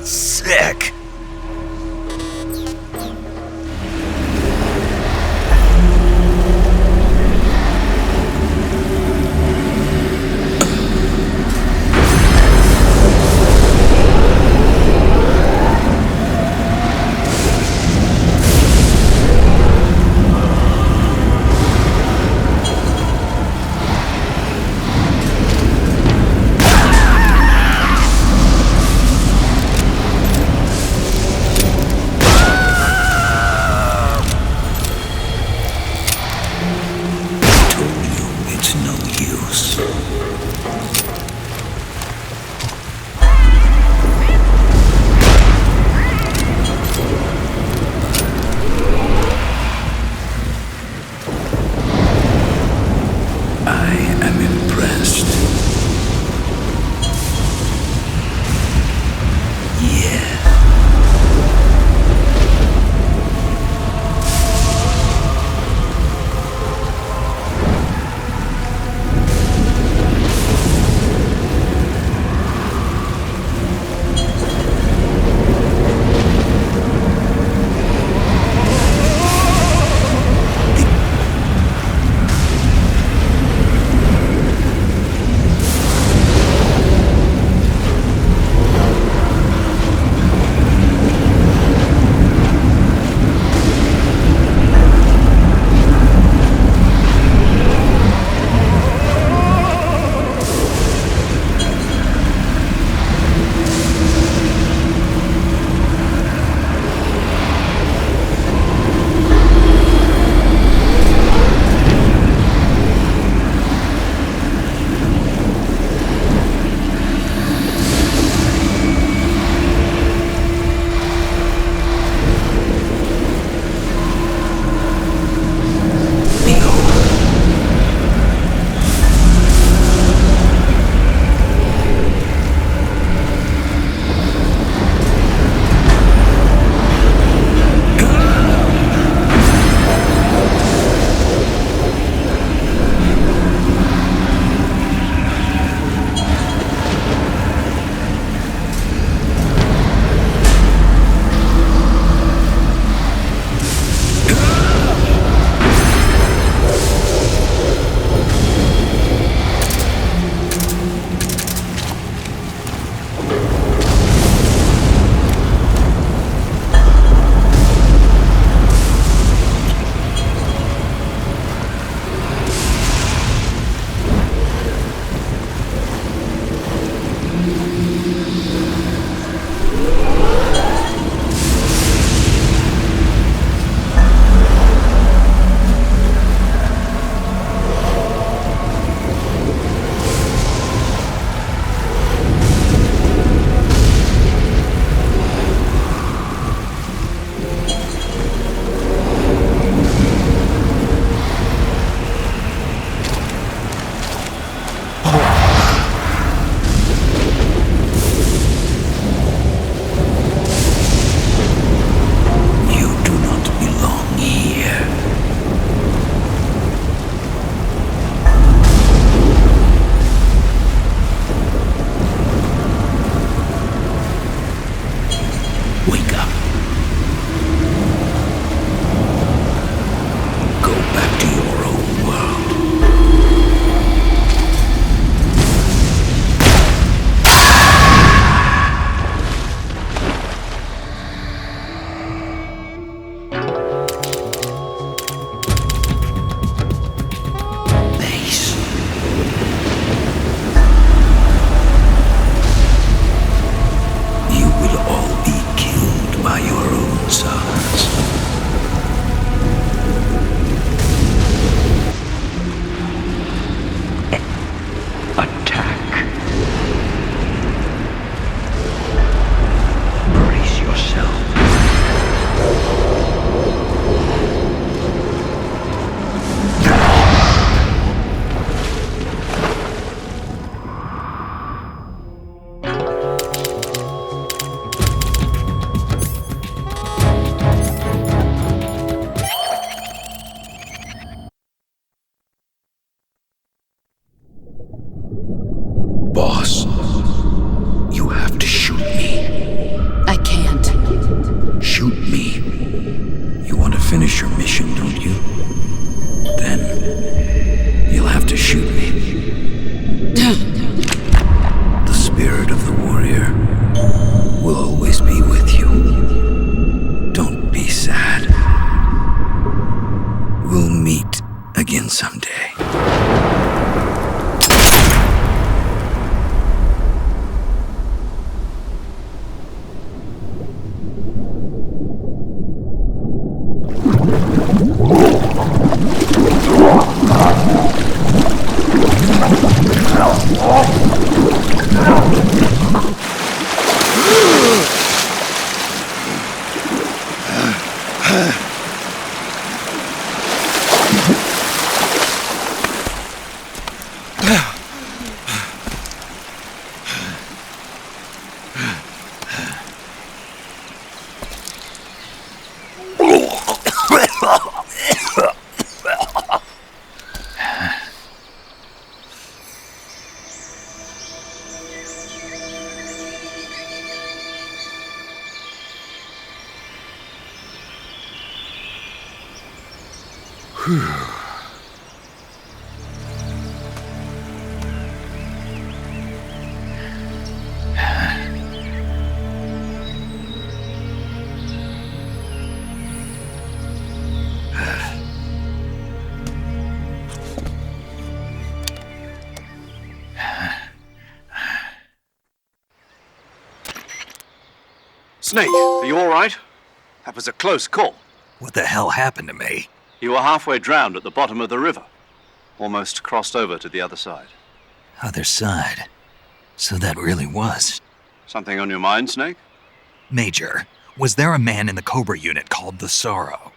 Sick. Snake, are you all right? That was a close call. What the hell happened to me? You were halfway drowned at the bottom of the river. Almost crossed over to the other side. Other side? So that really was. Something on your mind, Snake? Major, was there a man in the Cobra unit called the Sorrow?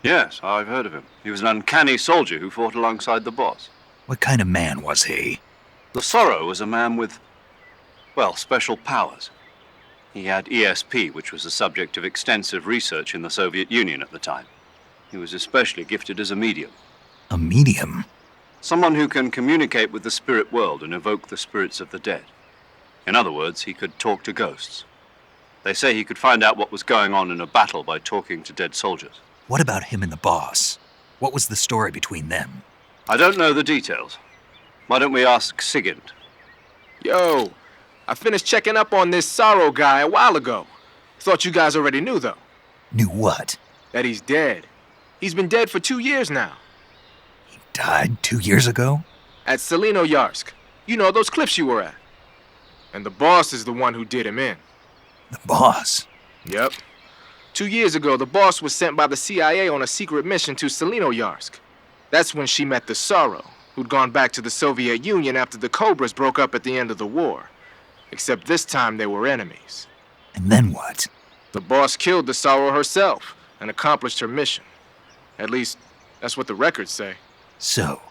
Yes, I've heard of him. He was an uncanny soldier who fought alongside the boss. What kind of man was he? The Sorrow was a man with, well, special powers. He had ESP, which was the subject of extensive research in the Soviet Union at the time. He was especially gifted as a medium. A medium? Someone who can communicate with the spirit world and evoke the spirits of the dead. In other words, he could talk to ghosts. They say he could find out what was going on in a battle by talking to dead soldiers. What about him and the boss? What was the story between them? I don't know the details. Why don't we ask Sigint? Yo, I finished checking up on this Sorrow guy a while ago. Thought you guys already knew, though. Knew what? That he's dead. He's been dead for 2 years now. He died 2 years ago? At Selino-Yarsk. You know, those cliffs you were at. And the boss is the one who did him in. The boss? Yep. 2 years ago, the boss was sent by the CIA on a secret mission to Selino-Yarsk. That's when she met the Sorrow, who'd gone back to the Soviet Union after the Cobras broke up at the end of the war. Except this time they were enemies. And then what? The boss killed the Sorrow herself and accomplished her mission. At least, that's what the records say. So,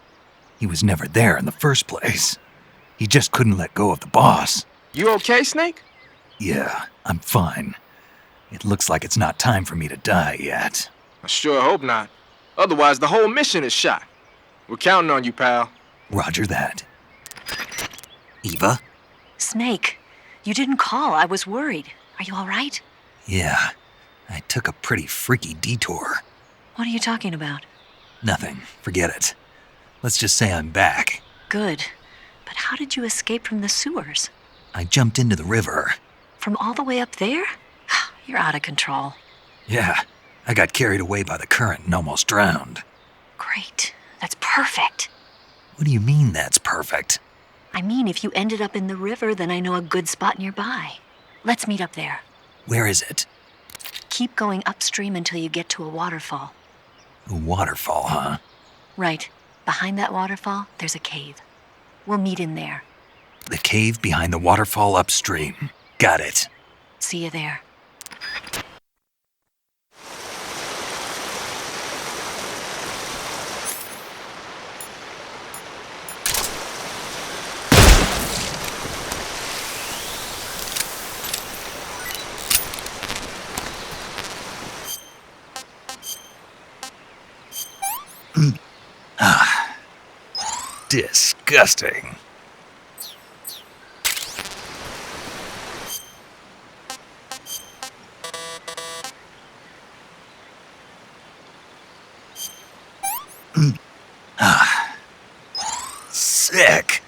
he was never there in the first place. He just couldn't let go of the boss. You okay, Snake? Yeah, I'm fine. It looks like it's not time for me to die yet. I sure hope not. Otherwise, the whole mission is shot. We're counting on you, pal. Roger that. Eva? Snake, you didn't call. I was worried. Are you all right? Yeah, I took a pretty freaky detour. What are you talking about? Nothing. Forget it. Let's just say I'm back. Good. But how did you escape from the sewers? I jumped into the river. From all the way up there? You're out of control. Yeah, I got carried away by the current and almost drowned. Great. That's perfect. What do you mean that's perfect? I mean, if you ended up in the river, then I know a good spot nearby. Let's meet up there. Where is it? Keep going upstream until you get to a waterfall. A waterfall, huh? Right. Behind that waterfall, there's a cave. We'll meet in there. The cave behind the waterfall upstream. Got it. See you there. Disgusting. Sick.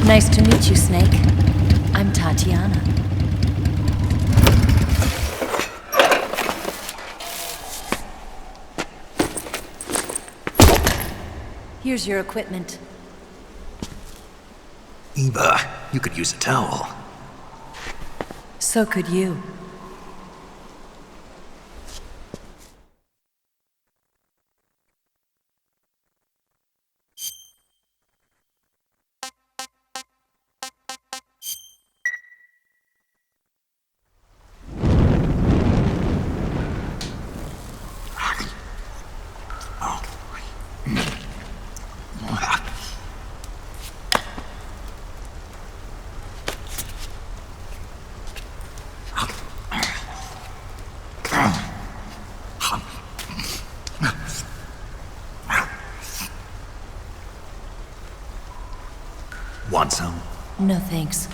Nice to meet you, Snake. I'm Tatiana. Here's your equipment. Eva, you could use a towel. So could you. Want some? No thanks.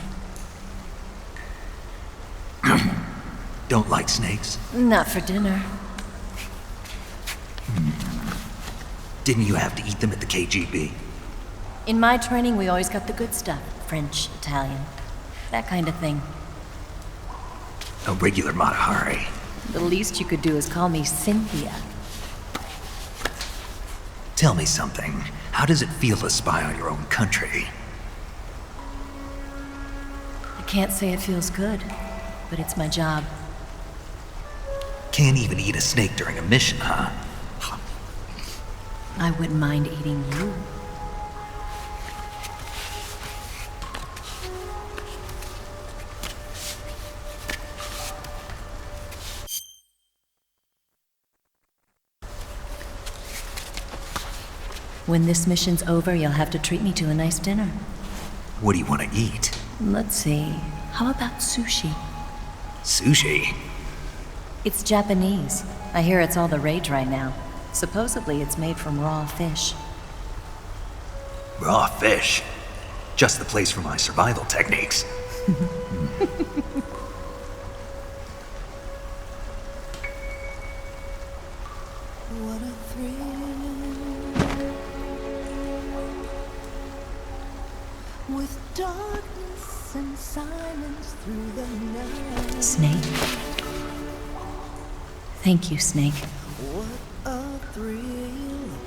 Don't like snakes? Not for dinner. Didn't you have to eat them at the KGB? In my training, we always got the good stuff. French, Italian, that kind of thing. A regular Mata Hari. The least you could do is call me Cynthia. Tell me something. How does it feel to spy on your own country? I can't say it feels good, but it's my job. Can't even eat a snake during a mission, huh? I wouldn't mind eating you. When this mission's over, you'll have to treat me to a nice dinner. What do you want to eat? Let's see. How about sushi? Sushi? It's Japanese. I hear it's all the rage right now. Supposedly it's made from raw fish. Raw fish. Just the place for my survival techniques. What a thrill with darkness and silence through the night. Snake. Thank you, Snake. What a thrill.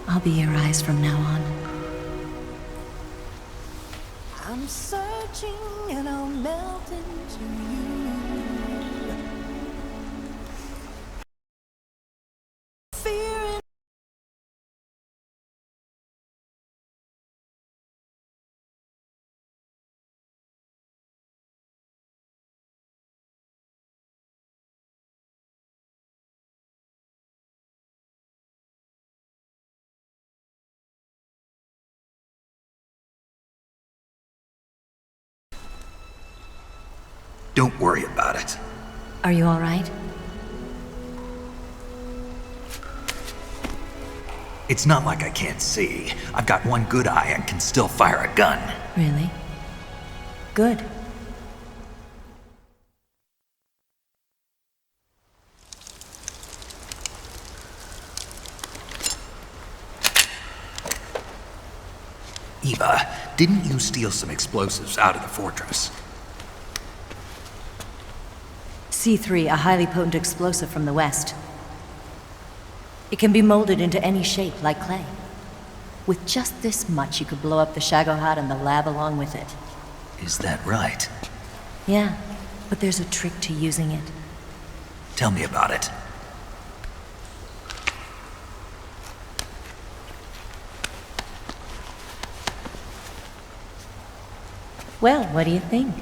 I'll be your eyes from now on. I'm searching and I'll melt into you. Fear Don't worry about it. Are you all right? It's not like I can't see. I've got one good eye and can still fire a gun. Really? Good. Eva, didn't you steal some explosives out of the fortress? C3, a highly potent explosive from the west. It can be molded into any shape, like clay. With just this much, you could blow up the Shagohod and the lab along with it. Is that right? Yeah, but there's a trick to using it. Tell me about it. Well, what do you think?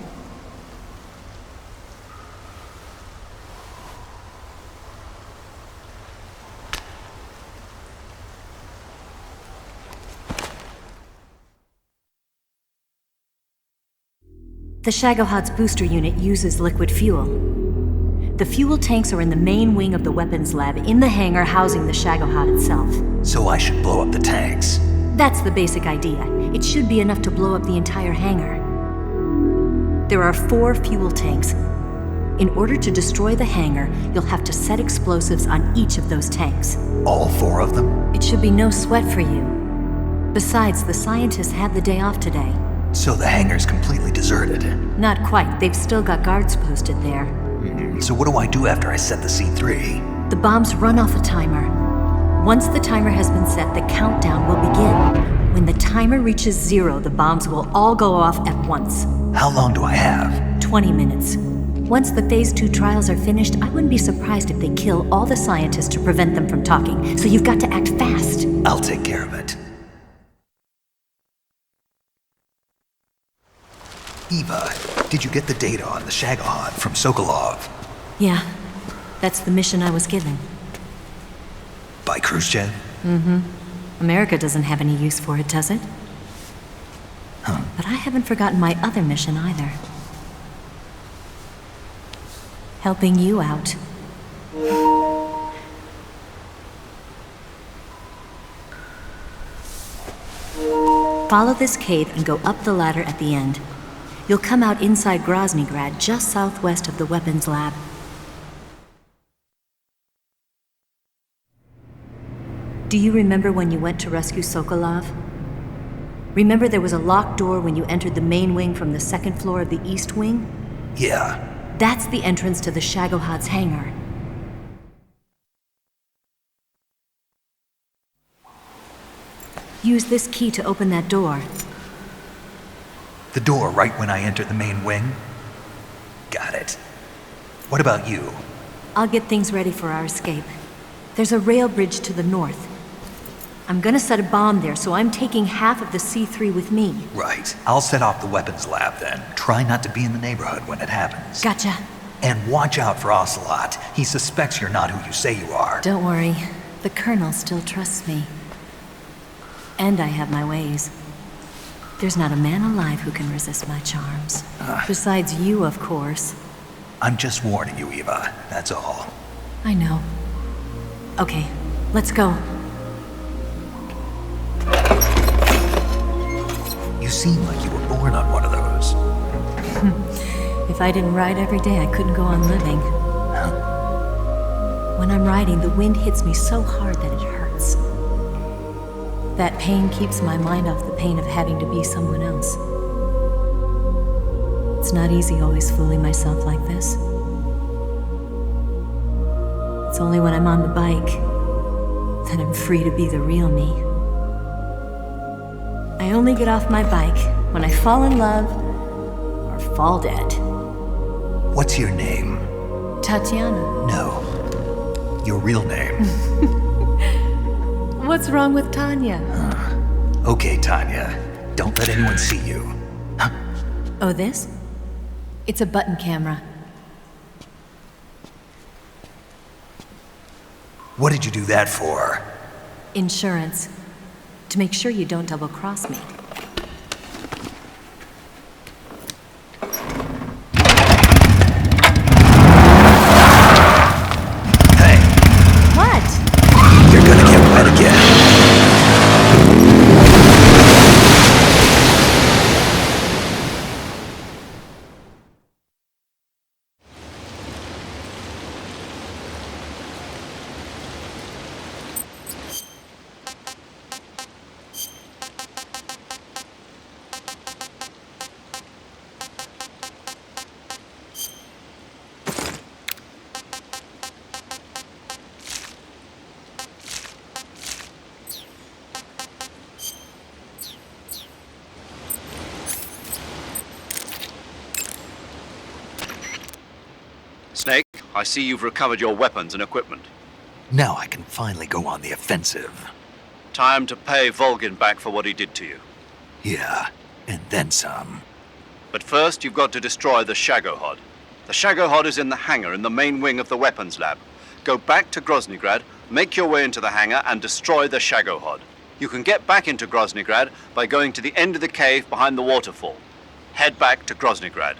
The Shagohod's booster unit uses liquid fuel. The fuel tanks are in the main wing of the weapons lab in the hangar housing the Shagohod itself. So I should blow up the tanks. That's the basic idea. It should be enough to blow up the entire hangar. There are 4 fuel tanks. In order to destroy the hangar, you'll have to set explosives on each of those tanks. All 4 of them? It should be no sweat for you. Besides, the scientists had the day off today. So the hangar's completely deserted. Not quite. They've still got guards posted there. So what do I do after I set the C3? The bombs run off a timer. Once the timer has been set, the countdown will begin. When the timer reaches 0, the bombs will all go off at once. How long do I have? 20 minutes. Once the Phase 2 trials are finished, I wouldn't be surprised if they kill all the scientists to prevent them from talking, so you've got to act fast. I'll take care of it. Eva, did you get the data on the Shagohod from Sokolov? Yeah, that's the mission I was given. By Khrushchev? America doesn't have any use for it, does it? Huh. But I haven't forgotten my other mission either. Helping you out. Follow this cave and go up the ladder at the end. You'll come out inside Groznygrad, just southwest of the weapons lab. Do you remember when you went to rescue Sokolov? Remember there was a locked door when you entered the main wing from the second floor of the east wing? Yeah. That's the entrance to the Shagohod's hangar. Use this key to open that door. The door right when I enter the main wing? Got it. What about you? I'll get things ready for our escape. There's a rail bridge to the north. I'm gonna set a bomb there, so I'm taking half of the C3 with me. Right. I'll set off the weapons lab then. Try not to be in the neighborhood when it happens. Gotcha. And watch out for Ocelot. He suspects you're not who you say you are. Don't worry. The Colonel still trusts me. And I have my ways. There's not a man alive who can resist my charms. Besides you, of course. I'm just warning you, Eva. That's all. I know. Okay, let's go. You seem like you were born on one of those. If I didn't ride every day, I couldn't go on living. When I'm riding, the wind hits me so hard that it hurts. That pain keeps my mind off the pain of having to be someone else. It's not easy always fooling myself like this. It's only when I'm on the bike that I'm free to be the real me. I only get off my bike when I fall in love or fall dead. What's your name? Tatiana. No. Your real name. What's wrong with Tanya? Okay, Tanya. Don't let anyone see you. Oh, this? It's a button camera. What did you do that for? Insurance. To make sure you don't double-cross me. Hey, What? you're gonna get wet again. Snake, I see you've recovered your weapons and equipment. Now I can finally go on the offensive. Time to pay Volgin back for what he did to you. Yeah, and then some. But first, you've got to destroy the Shagohod. The Shagohod is in the hangar in the main wing of the weapons lab. Go back to Groznygrad, make your way into the hangar, and destroy the Shagohod. You can get back into Groznygrad by going to the end of the cave behind the waterfall. Head back to Groznygrad.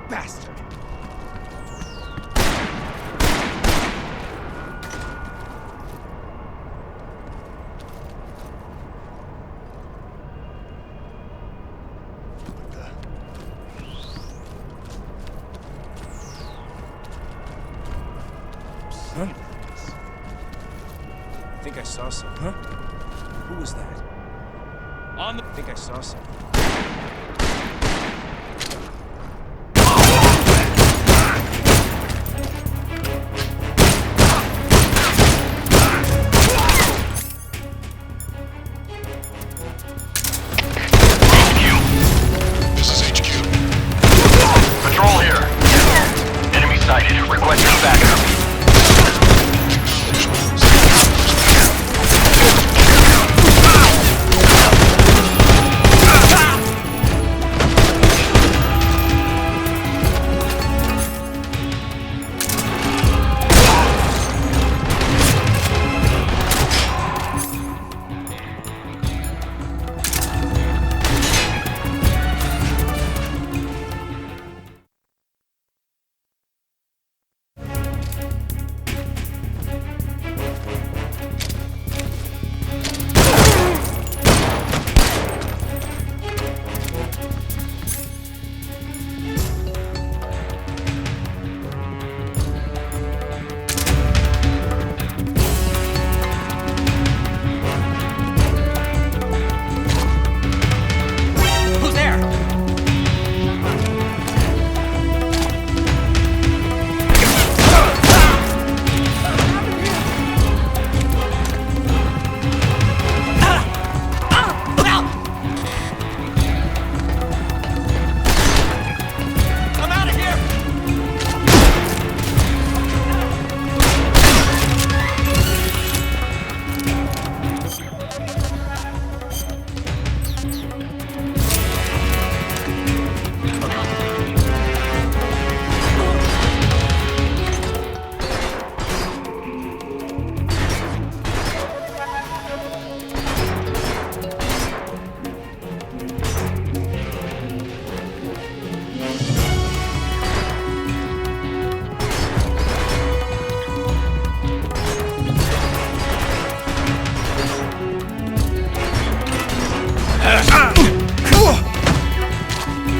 bastard! Huh? I think I saw some. Huh? Who was that? I think I saw some. This is HQ. Patrol here. Enemy sighted. Requesting backup.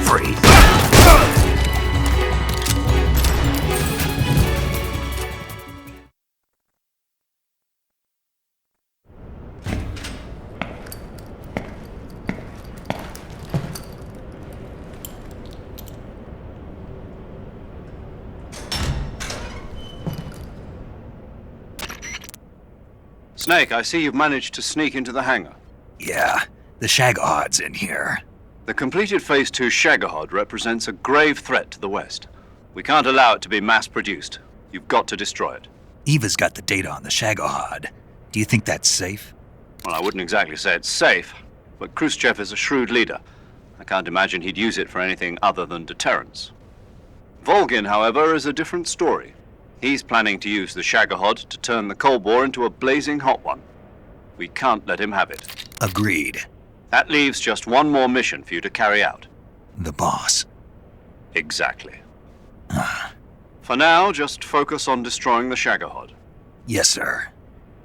Freeze. Snake, I see you've managed to sneak into the hangar. Yeah, the Shagahad's in here. The completed Phase 2 Shagohod represents a grave threat to the West. We can't allow it to be mass-produced. You've got to destroy it. Eva's got the data on the Shagahad. Do you think that's safe? Well, I wouldn't exactly say it's safe, but Khrushchev is a shrewd leader. I can't imagine he'd use it for anything other than deterrence. Volgin, however, is a different story. He's planning to use the Shagohod to turn the Cold War into a blazing hot one. We can't let him have it. Agreed. That leaves just one more mission for you to carry out. The boss. Exactly. For now, just focus on destroying the Shagohod. Yes, sir.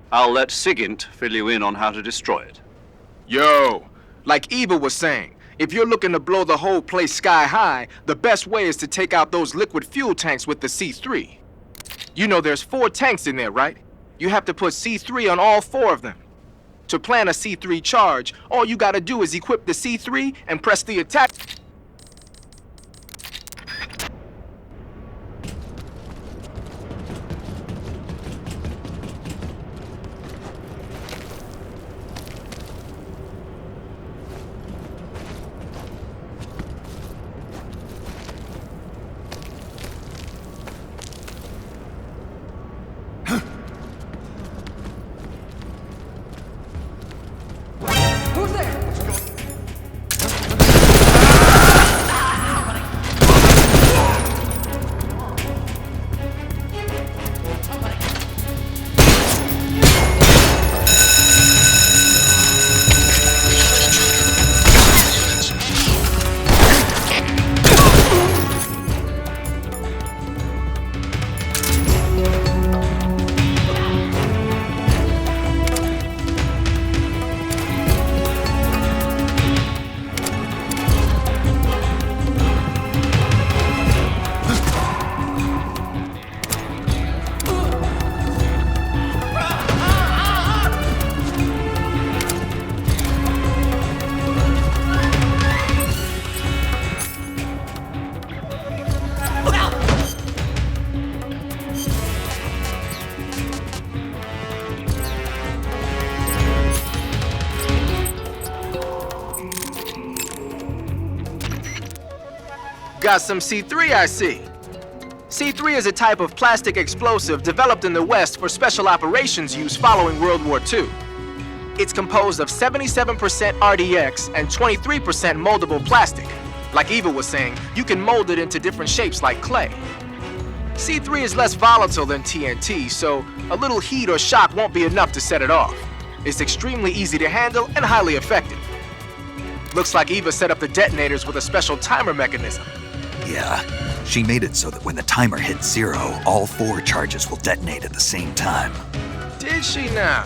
I'll let Sigint fill you in on how to destroy it. Yo, like Eva was saying, if you're looking to blow the whole place sky high, the best way is to take out those liquid fuel tanks with the C3. You know there's 4 tanks in there, right? You have to put C3 on all 4 of them. To plan a C3 charge, all you gotta do is equip the C3 and press the attack. got some C3, I see. C3 is a type of plastic explosive developed in the West for special operations use following World War II. It's composed of 77% RDX and 23% moldable plastic. Like Eva was saying, you can mold it into different shapes like clay. C3 is less volatile than TNT, so a little heat or shock won't be enough to set it off. It's extremely easy to handle and highly effective. Looks like Eva set up the detonators with a special timer mechanism. Yeah, she made it so that when the timer hits 0, all 4 charges will detonate at the same time. Did she now?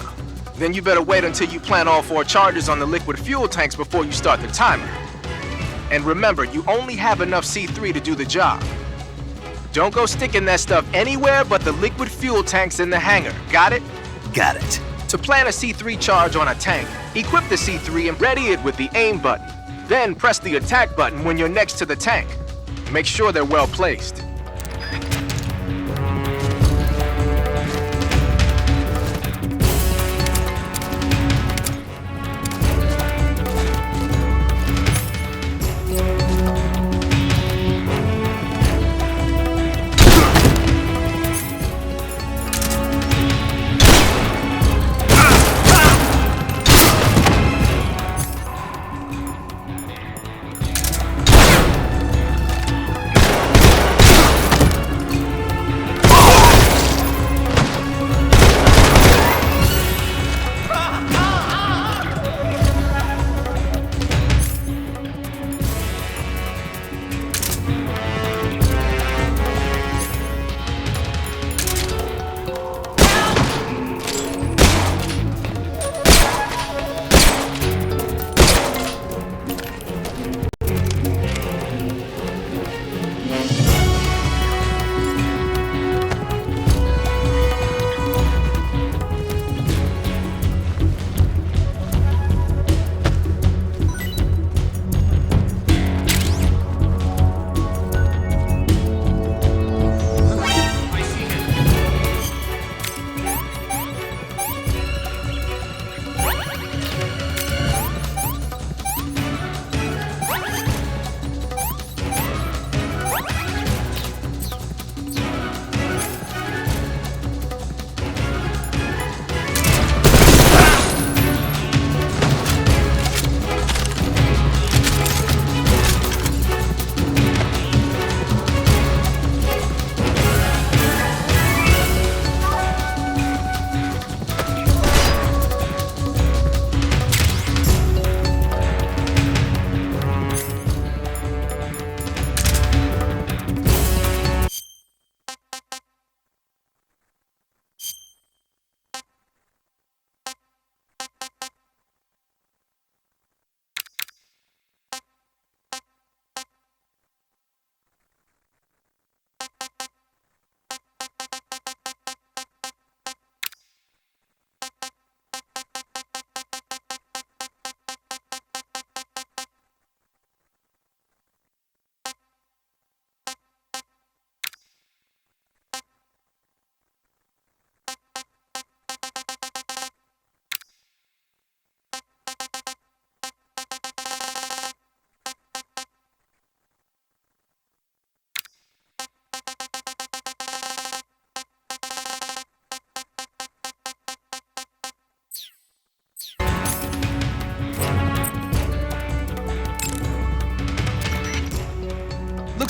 Then you better wait until you plant all 4 charges on the liquid fuel tanks before you start the timer. And remember, you only have enough C3 to do the job. Don't go sticking that stuff anywhere but the liquid fuel tanks in the hangar. Got it? Got it. To plant a C3 charge on a tank, equip the C3 and ready it with the aim button. Then press the attack button when you're next to the tank. Make sure they're well placed.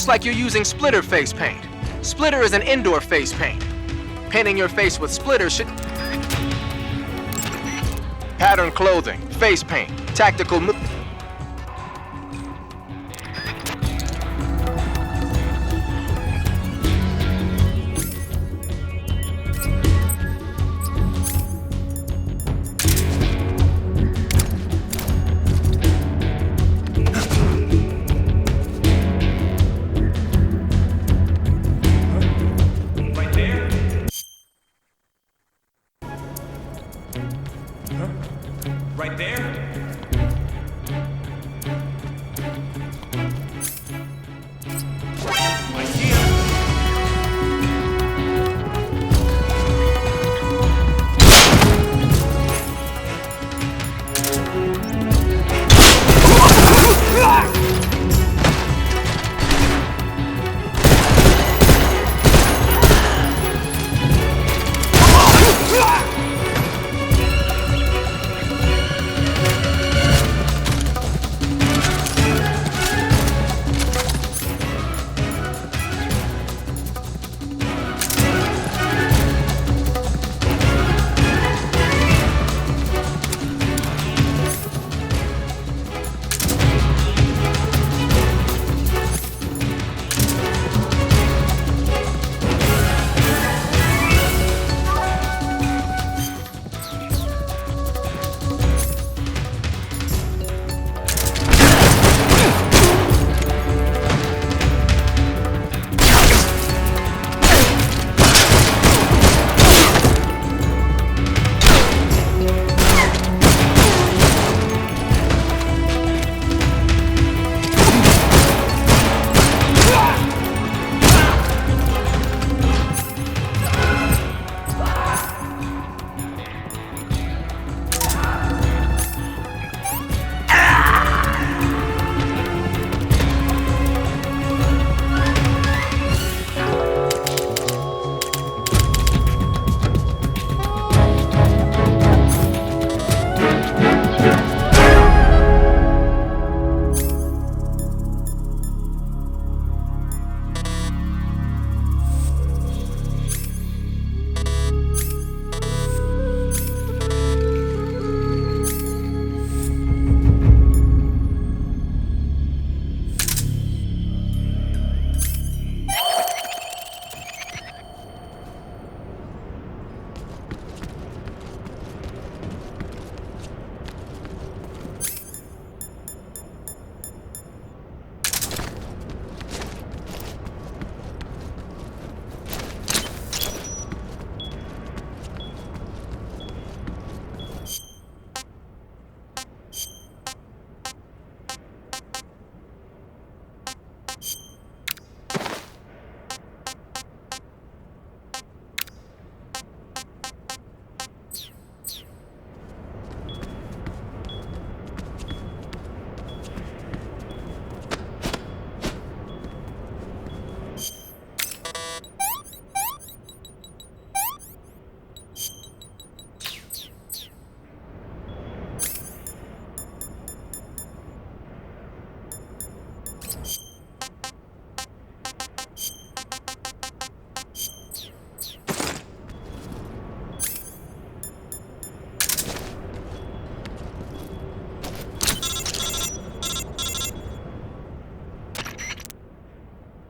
Looks like you're using splitter face paint. Splitter is an indoor face paint. Painting your face with splitter should... Pattern clothing, face paint, tactical mo... Right there?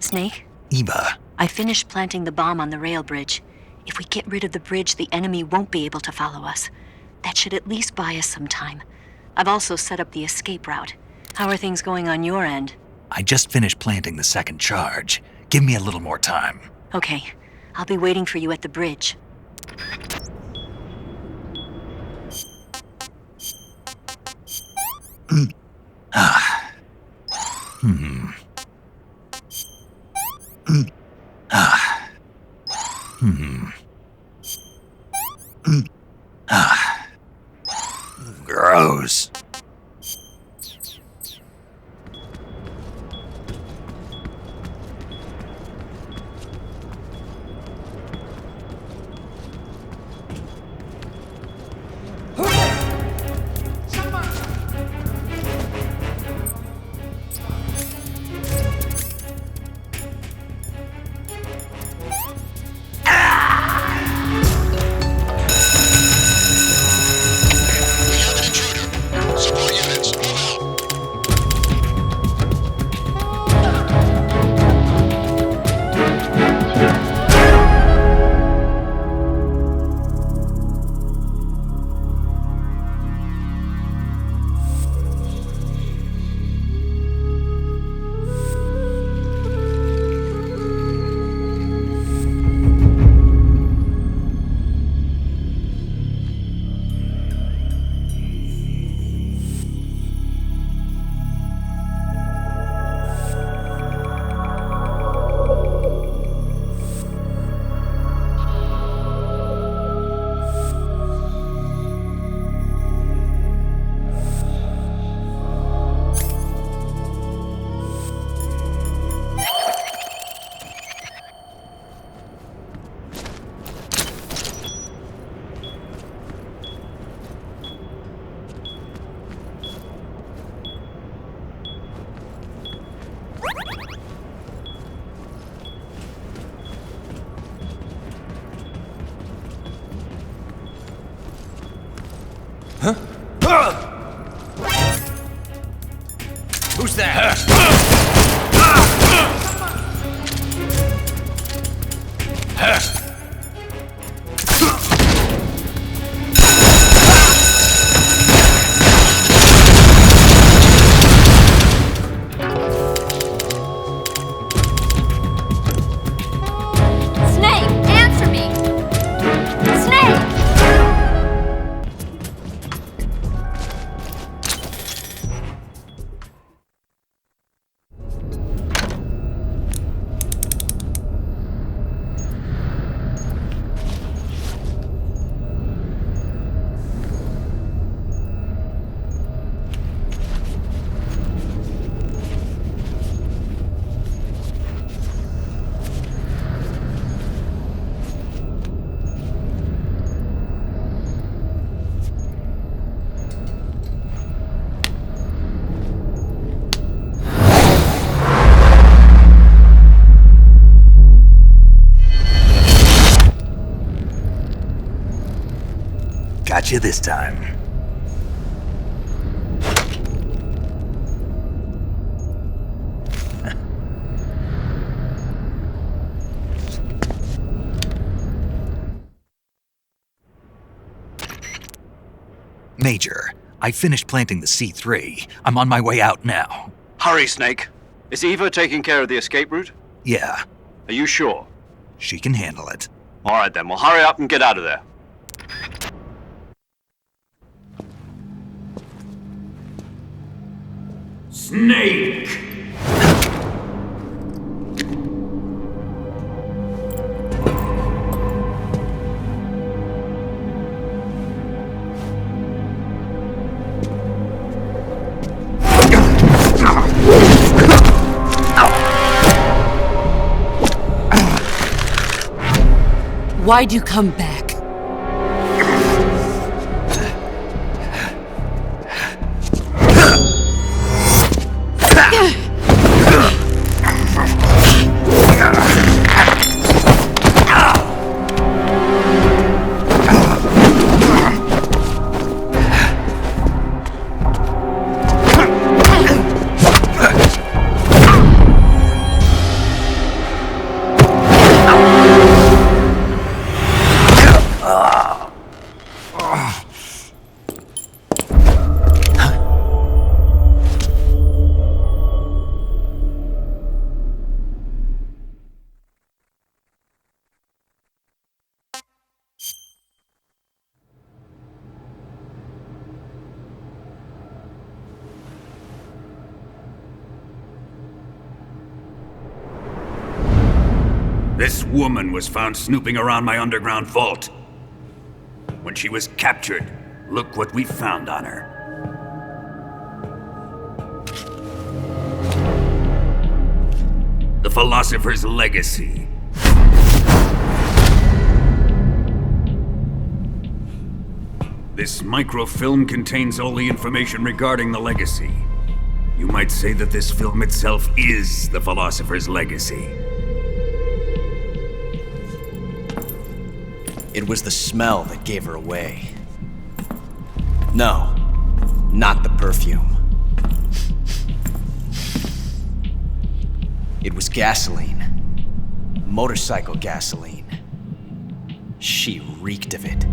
Snake, Eva, I finished planting the bomb on the rail bridge. If we get rid of the bridge, the enemy won't be able to follow us. That should at least buy us some time. I've also set up the escape route. How are things going on your end? I just finished planting the second charge. Give me a little more time. Okay, I'll be waiting for you at the bridge. Gross. Who's that? Snake, answer me! Snake! Got you this time. Major, I finished planting the C3. I'm on my way out now. Hurry, Snake. Is Eva taking care of the escape route? Yeah, Are you sure? she can handle it. All right, then. Well, hurry up and get out of there. Snake! Why'd you come back? This woman was found snooping around my underground vault. When she was captured, look what we found on her. The Philosopher's Legacy. This microfilm contains all the information regarding the Legacy. You might say that this film itself is the Philosopher's Legacy. It was the smell that gave her away. No, not the perfume. It was gasoline. Motorcycle gasoline. She reeked of it.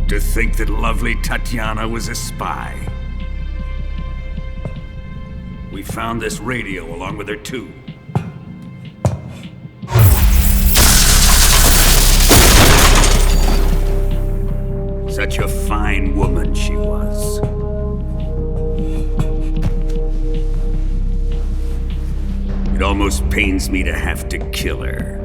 To think that lovely Tatiana was a spy. We found this radio along with her too. Such a fine woman she was. It almost pains me to have to kill her.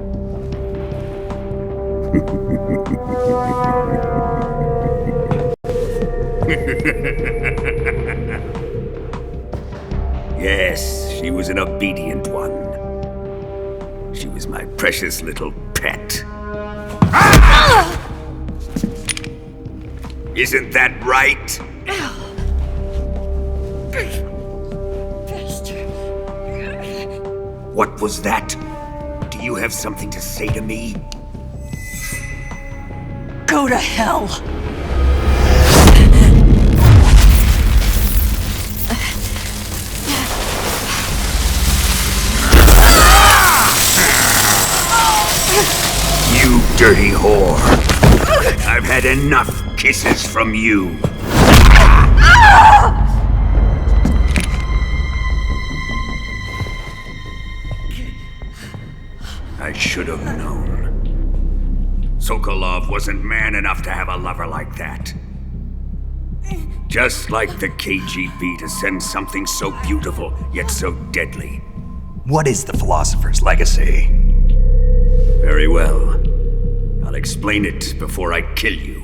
Yes, she was an obedient one. She was my precious little pet. Isn't that right? What was that? Do you have something to say to me? Go to hell! You dirty whore. I've had enough kisses from you. I should have known. Sokolov wasn't man enough to have a lover like that. Just like the KGB to send something so beautiful, yet so deadly. What is the Philosopher's Legacy? Very well. I'll explain it before I kill you.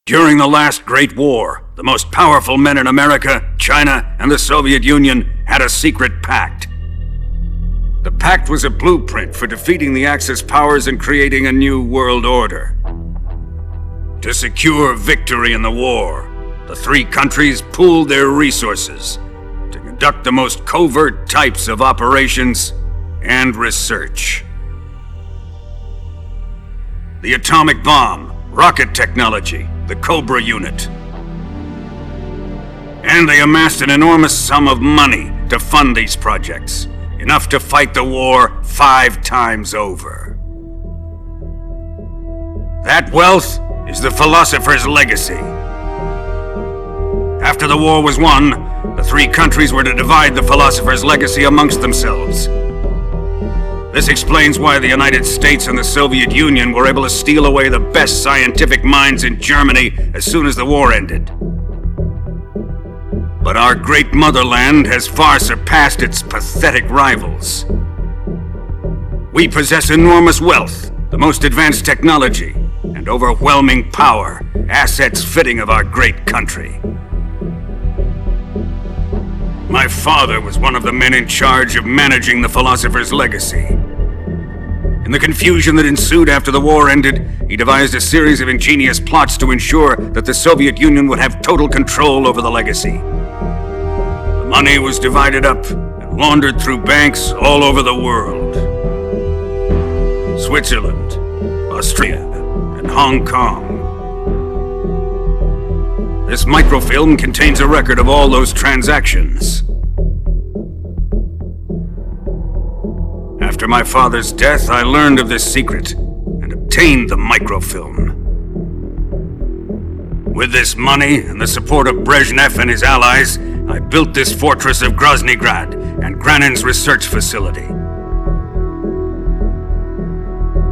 During the last Great War, the most powerful men in America, China, and the Soviet Union had a secret pact. The pact was a blueprint for defeating the Axis powers and creating a new world order. To secure victory in the war, the three countries pooled their resources to conduct the most covert types of operations and research. The atomic bomb, rocket technology, the Cobra unit. And they amassed an enormous sum of money to fund these projects, enough to fight the war 5 times over. That wealth is the Philosopher's Legacy. After the war was won, the three countries were to divide the Philosopher's Legacy amongst themselves. This explains why the United States and the Soviet Union were able to steal away the best scientific minds in Germany as soon as the war ended. But our great motherland has far surpassed its pathetic rivals. We possess enormous wealth, the most advanced technology, and overwhelming power, assets fitting of our great country. My father was one of the men in charge of managing the Philosopher's Legacy. In the confusion that ensued after the war ended, he devised a series of ingenious plots to ensure that the Soviet Union would have total control over the Legacy. The money was divided up and laundered through banks all over the world. Switzerland, Australia, and Hong Kong. This microfilm contains a record of all those transactions. After my father's death, I learned of this secret and obtained the microfilm. With this money and the support of Brezhnev and his allies, I built this fortress of Groznygrad and Granin's research facility.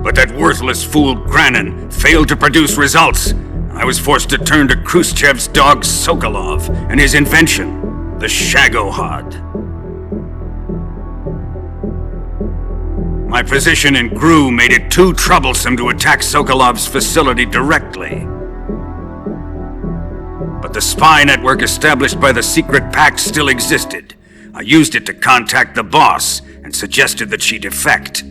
But that worthless fool Granin failed to produce results, and I was forced to turn to Khrushchev's dog Sokolov and his invention, the Shagohod. My position in GRU made it too troublesome to attack Sokolov's facility directly. But the spy network established by the secret pact still existed. I used it to contact the boss and suggested that she defect.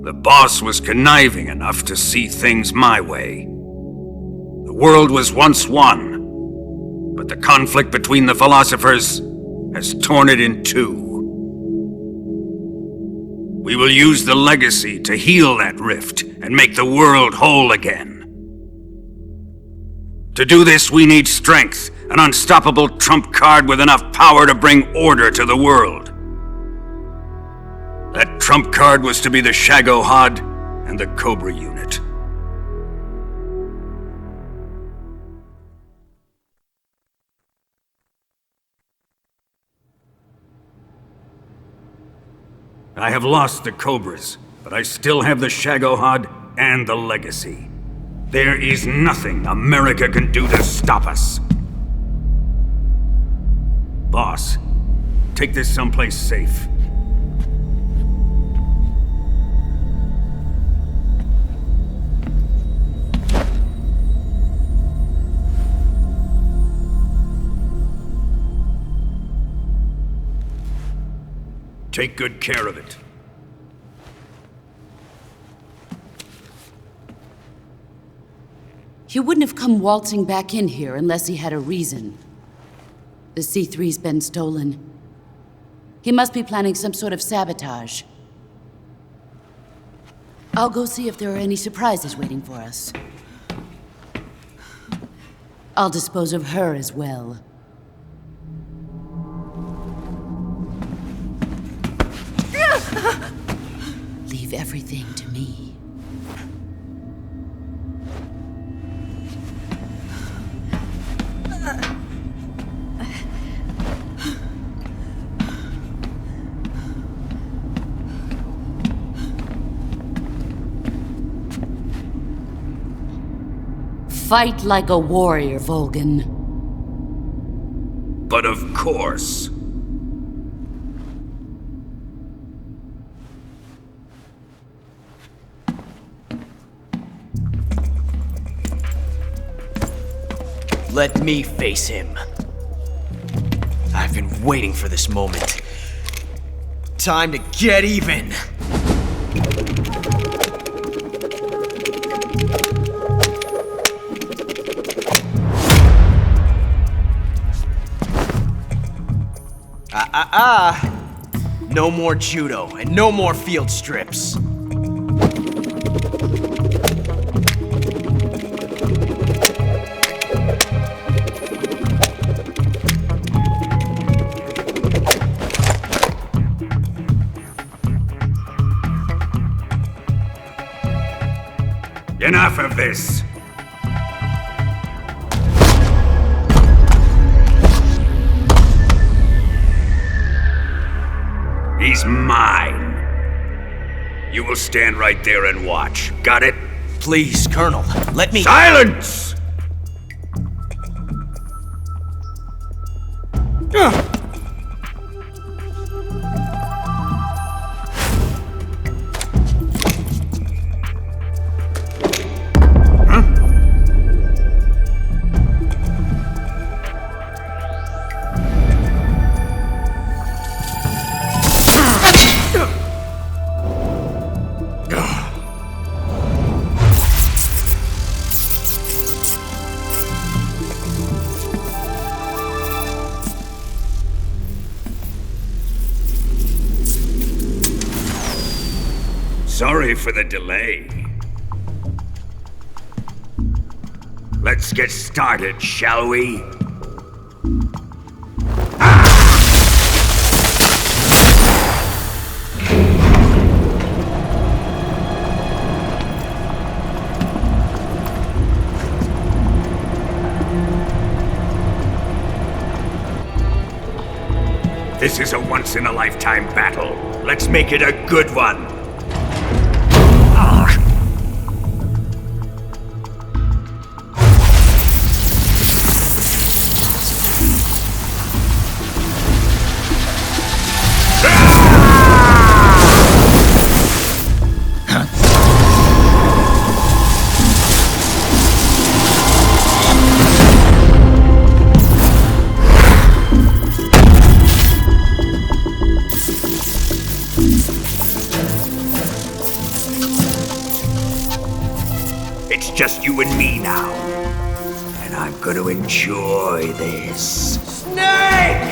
The boss was conniving enough to see things my way. The world was once one, but the conflict between the philosophers has torn it in two. We will use the legacy to heal that rift and make the world whole again. To do this, we need strength, an unstoppable trump card with enough power to bring order to the world. That trump card was to be the Shagohod and the Cobra unit. I have lost the Cobras, but I still have the Shagohod and the legacy. There is nothing America can do to stop us. Boss, take this someplace safe. Take good care of it. He wouldn't have come waltzing back in here unless he had a reason. The C3's been stolen. He must be planning some sort of sabotage. I'll go see if there are any surprises waiting for us. I'll dispose of her as well. Leave everything to me. Fight like a warrior, Volgin. But of course. Let me face him. I've been waiting for this moment. Time to get even! No more judo, and no more field strips. Enough of this! He's mine. You will stand right there and watch. Got it? Please, Colonel, let me— Silence! Sorry for the delay. Let's get started, shall we? This is a once-in-a-lifetime battle. Let's make it a good one. just you and me now. And I'm gonna enjoy this. Snake!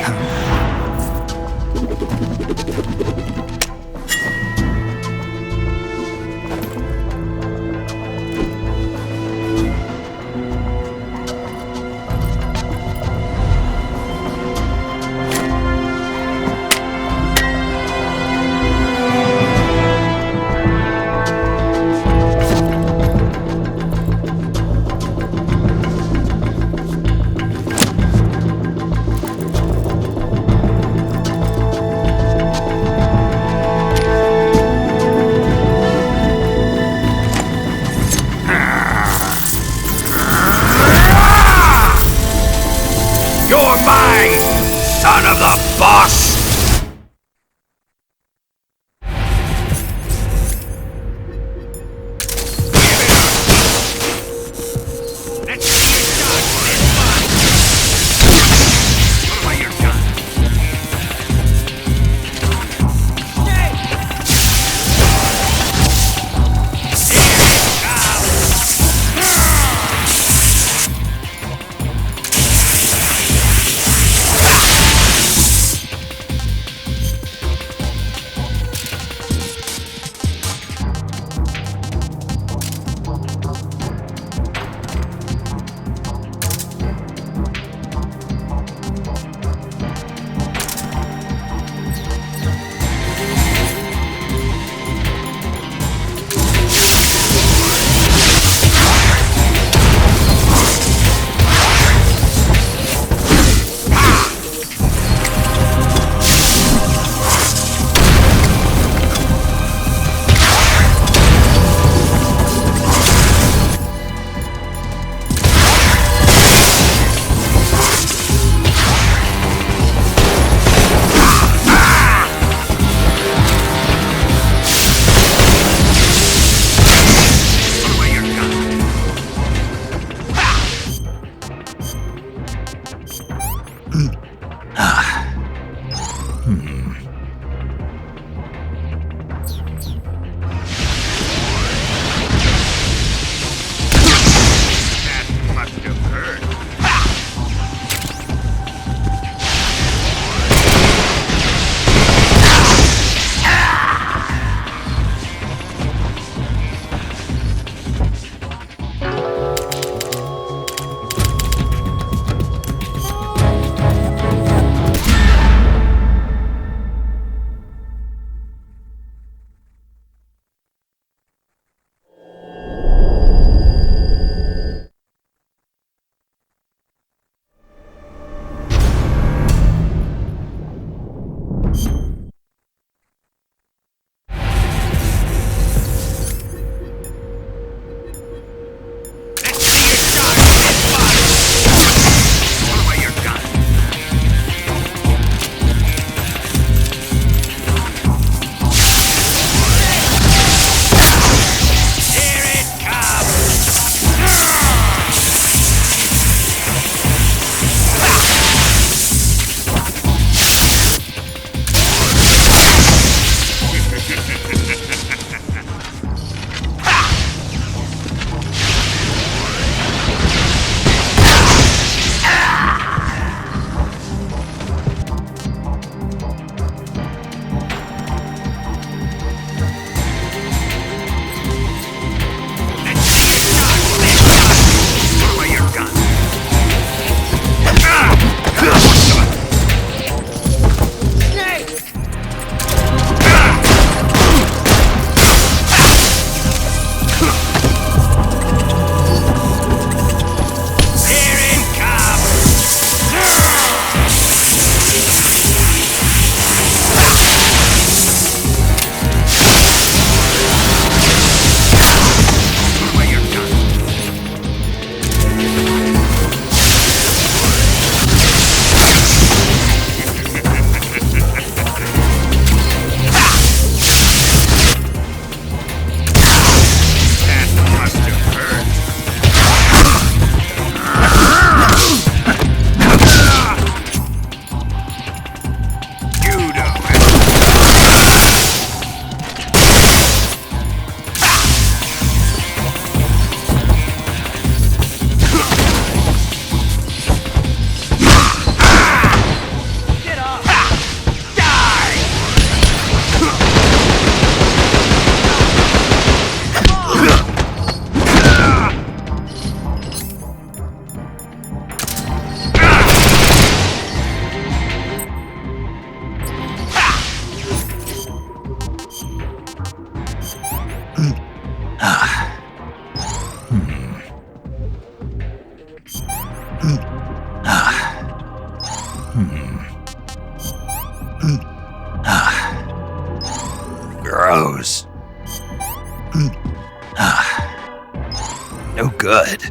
good.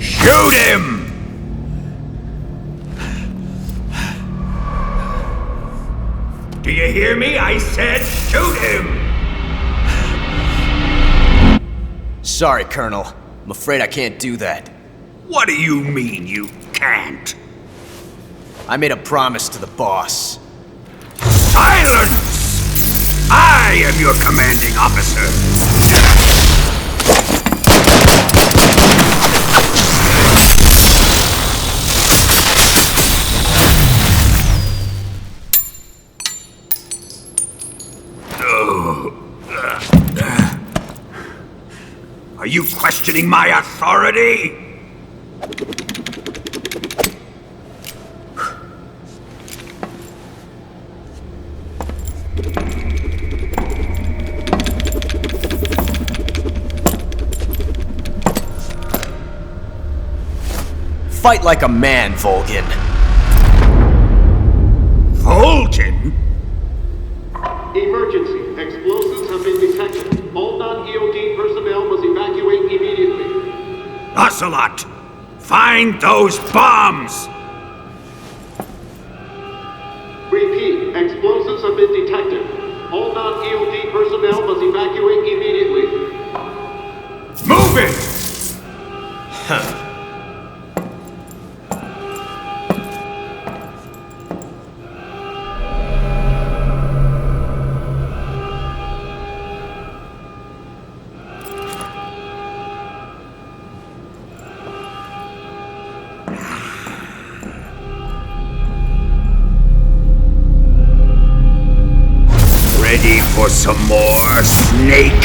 Shoot him! Do you hear me? I said shoot him! Sorry, Colonel. I'm afraid I can't do that. What do you mean you can't? I made a promise to the boss. Silence! I am your commanding officer. Are you questioning my authority? Fight like a man, Volgin. Volgin? Emergency. Explosives have been detected. All non-EOD personnel must evacuate immediately. Ocelot! Find those bombs! Repeat. Explosives have been detected. All non-EOD personnel must evacuate immediately. Move it! Huh. Ready for some more, Snake?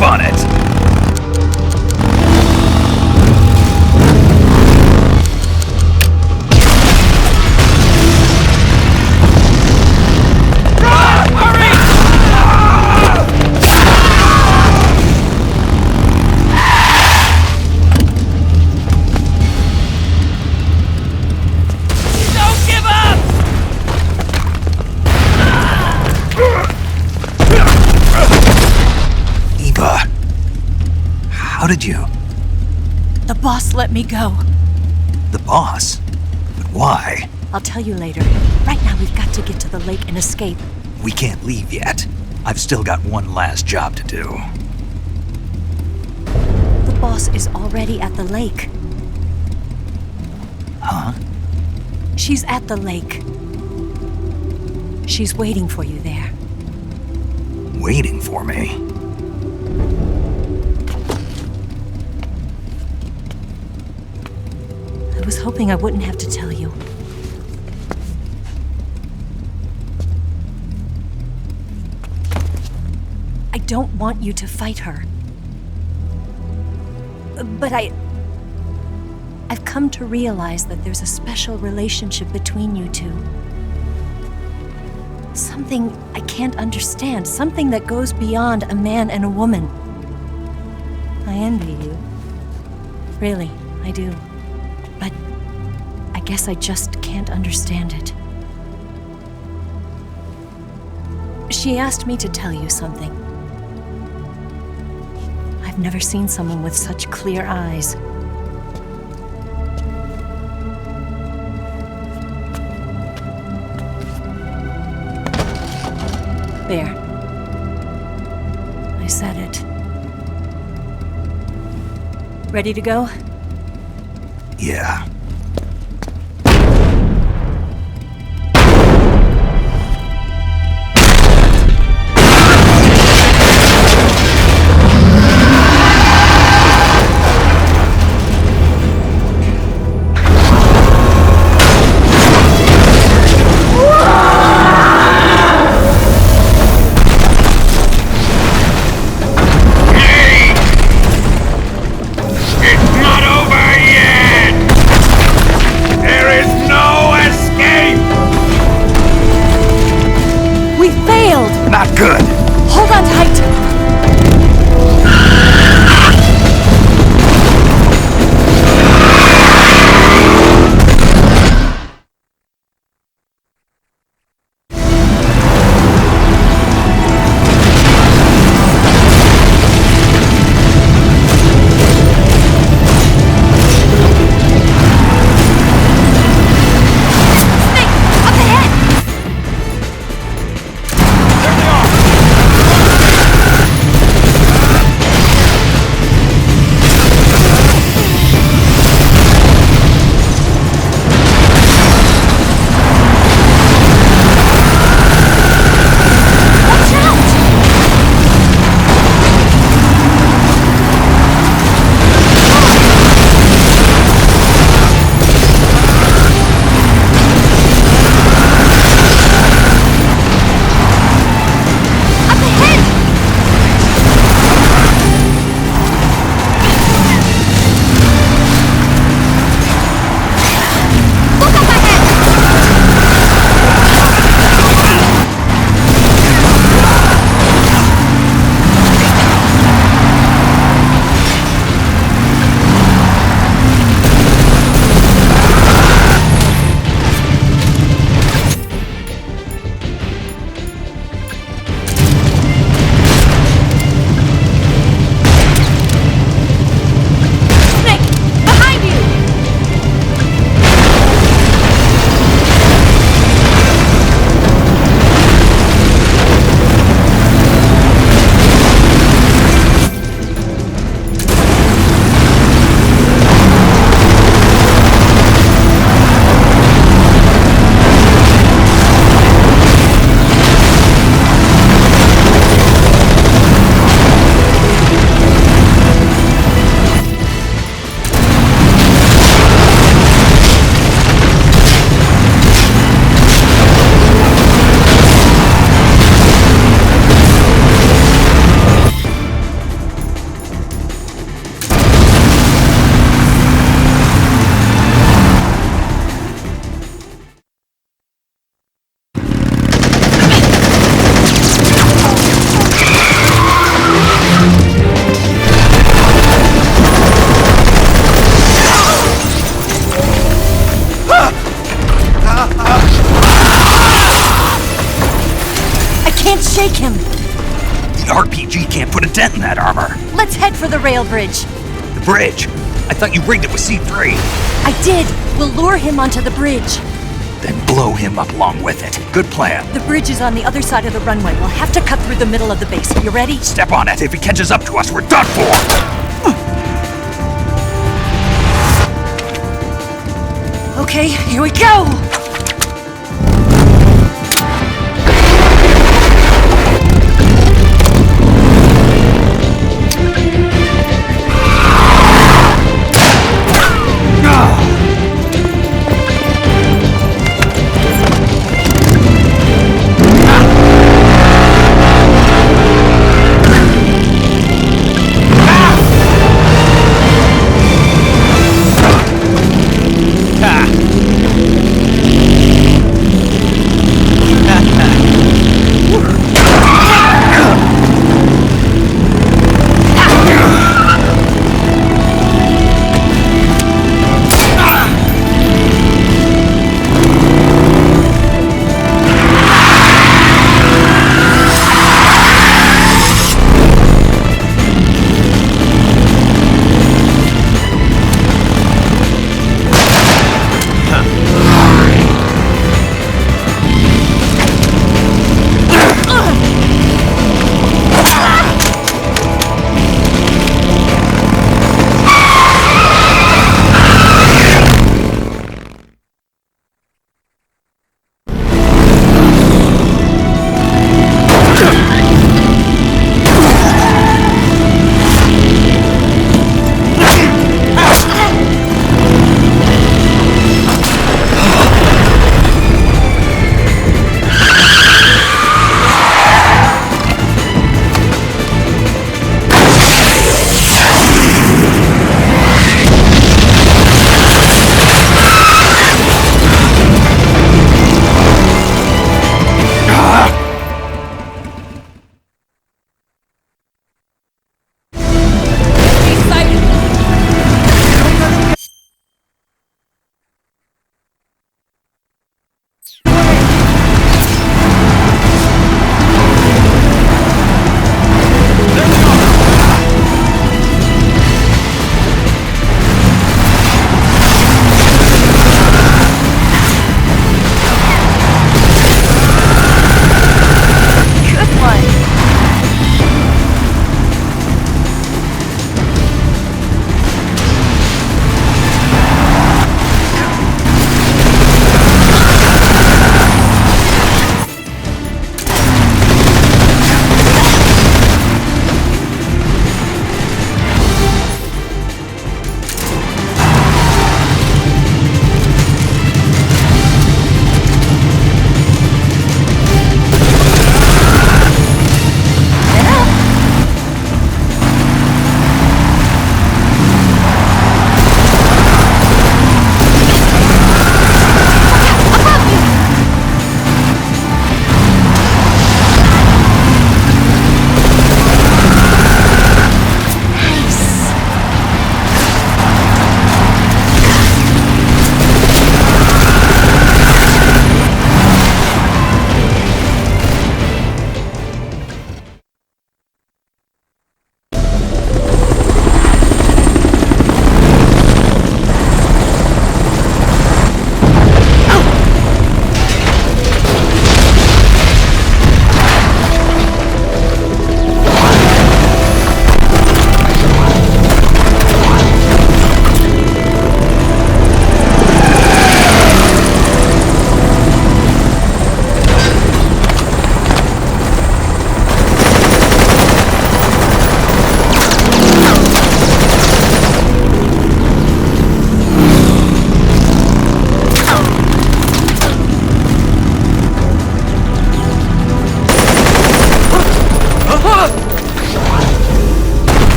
Step on it! How did you? The boss let me go. The boss? But why? I'll tell you later. Right now, we've got to get to the lake and escape. We can't leave yet. I've still got one last job to do. The boss is already at the lake. Huh? She's at the lake. She's waiting for you there. Waiting for me? I was hoping I wouldn't have to tell you. I don't want you to fight her. But I've come to realize that there's a special relationship between you two. Something I can't understand. Something that goes beyond a man and a woman. I envy you. Really, I do. But I guess I just can't understand it. She asked me to tell you something. I've never seen someone with such clear eyes. There. I said it. Ready to go? Yeah. It's not over yet! shake him. The RPG can't put a dent in that armor. Let's head for the rail bridge. The bridge? I thought you rigged it with C3. I did. We'll lure him onto the bridge. Then blow him up along with it. Good plan. The bridge is on the other side of the runway. We'll have to cut through the middle of the base. You ready? Step on it. If he catches up to us, we're done for. Okay, here we go!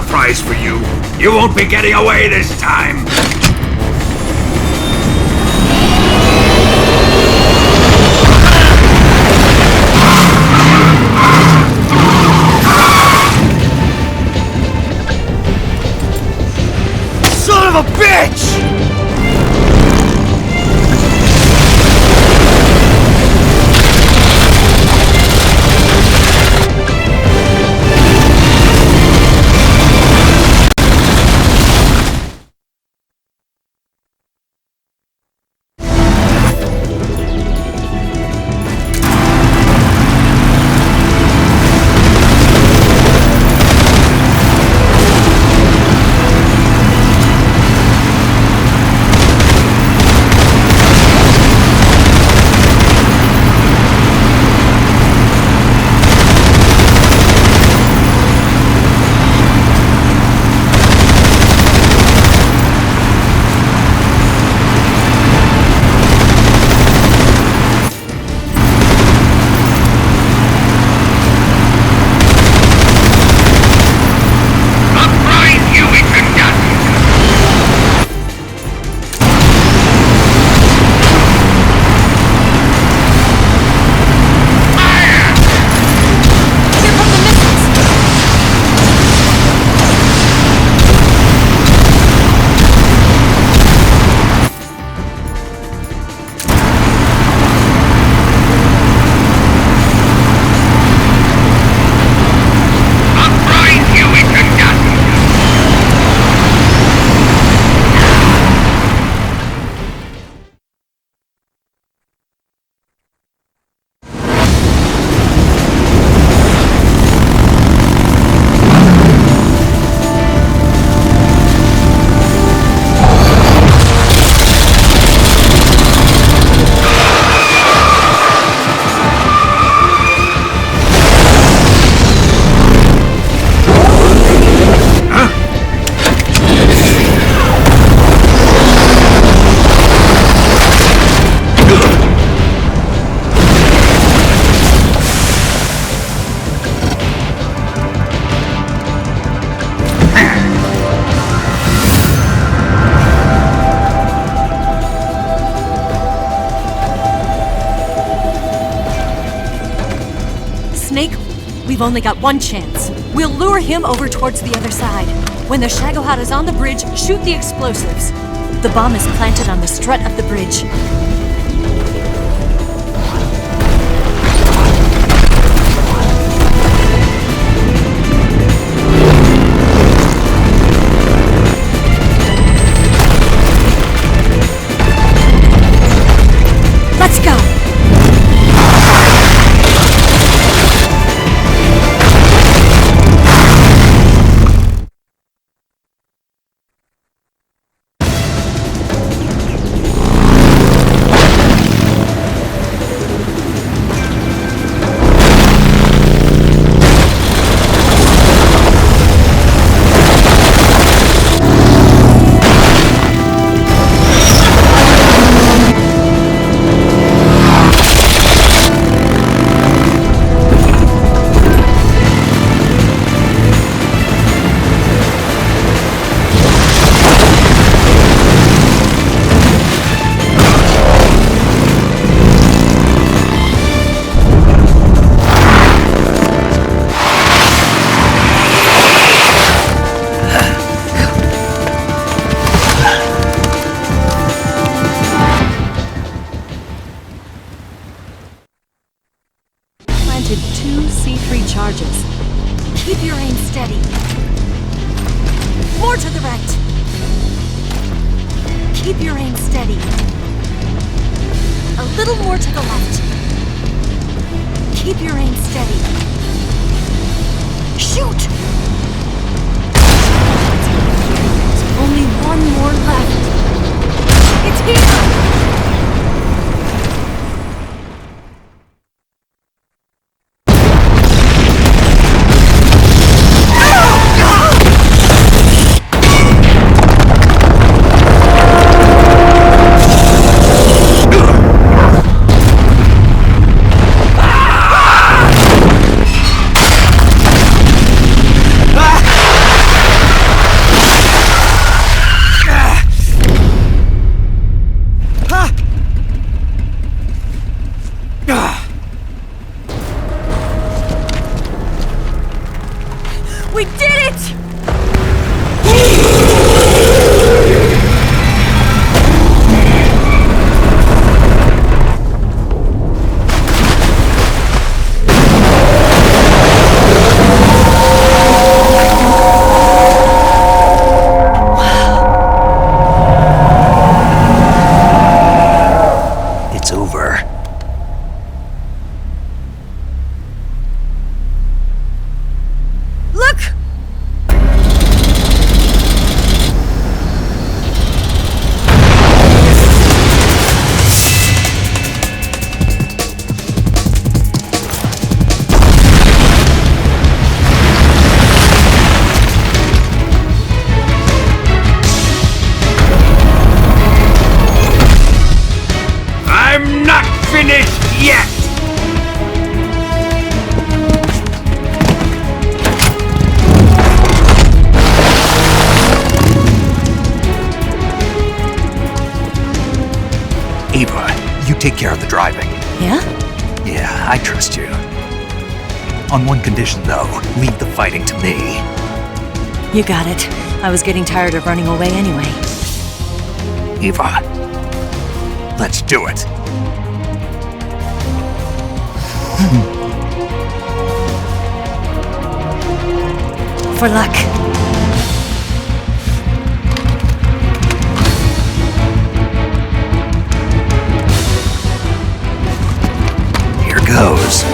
surprise for you. You won't be getting away this time. Son of a bitch! We've only got one chance. We'll lure him over towards the other side. When the Shagohada's on the bridge, shoot the explosives. The bomb is planted on the strut of the bridge. Let's go! Two C3 charges. Keep your aim steady. More to the right. Keep your aim steady. A little more to the left. Keep your aim steady. Shoot! Only one more left. It's here! Ava, you take care of the driving. Yeah? Yeah, I trust you. On one condition, though, leave the fighting to me. You got it. I was getting tired of running away anyway. Ava, let's do it. For luck. Here goes.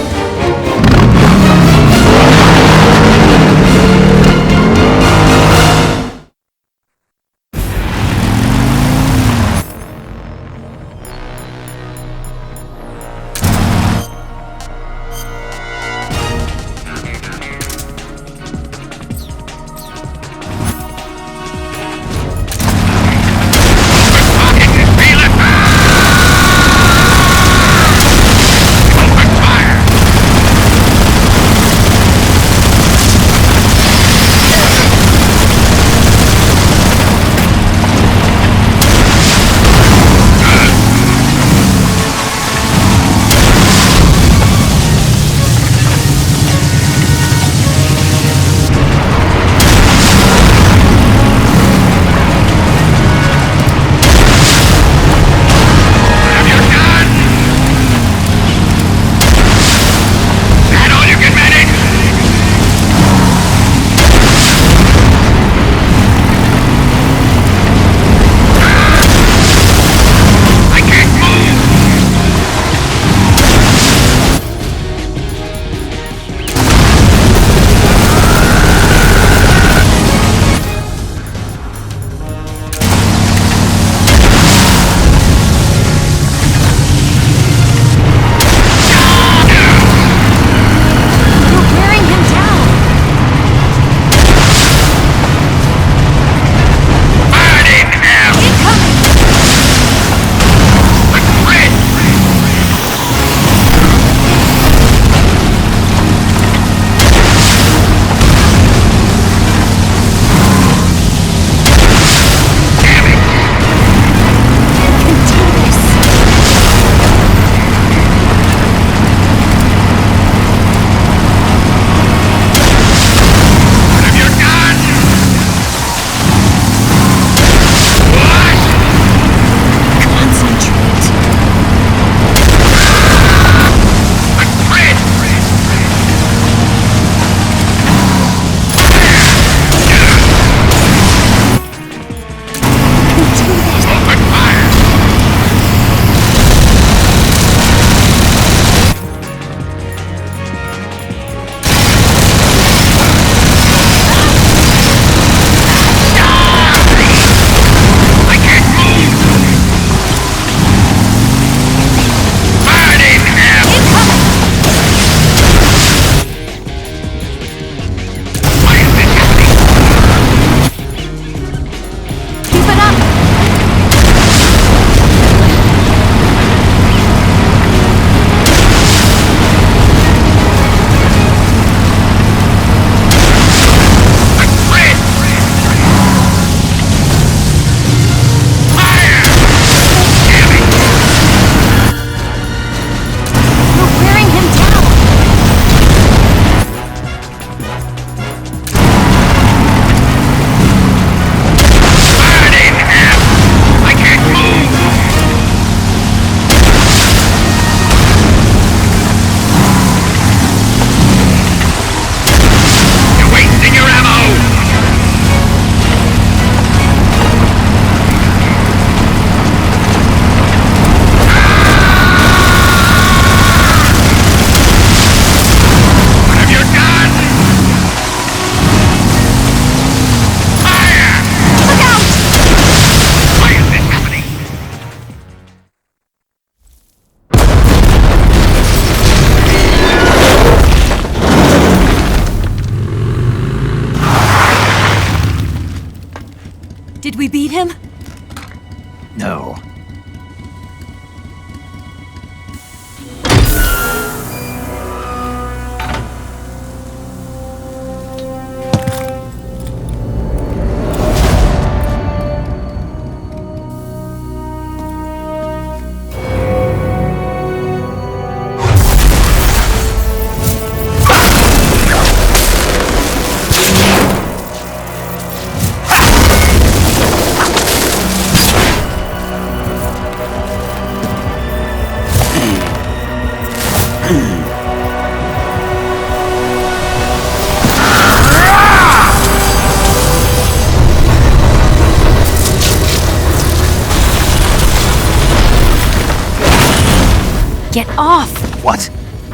Get off! What?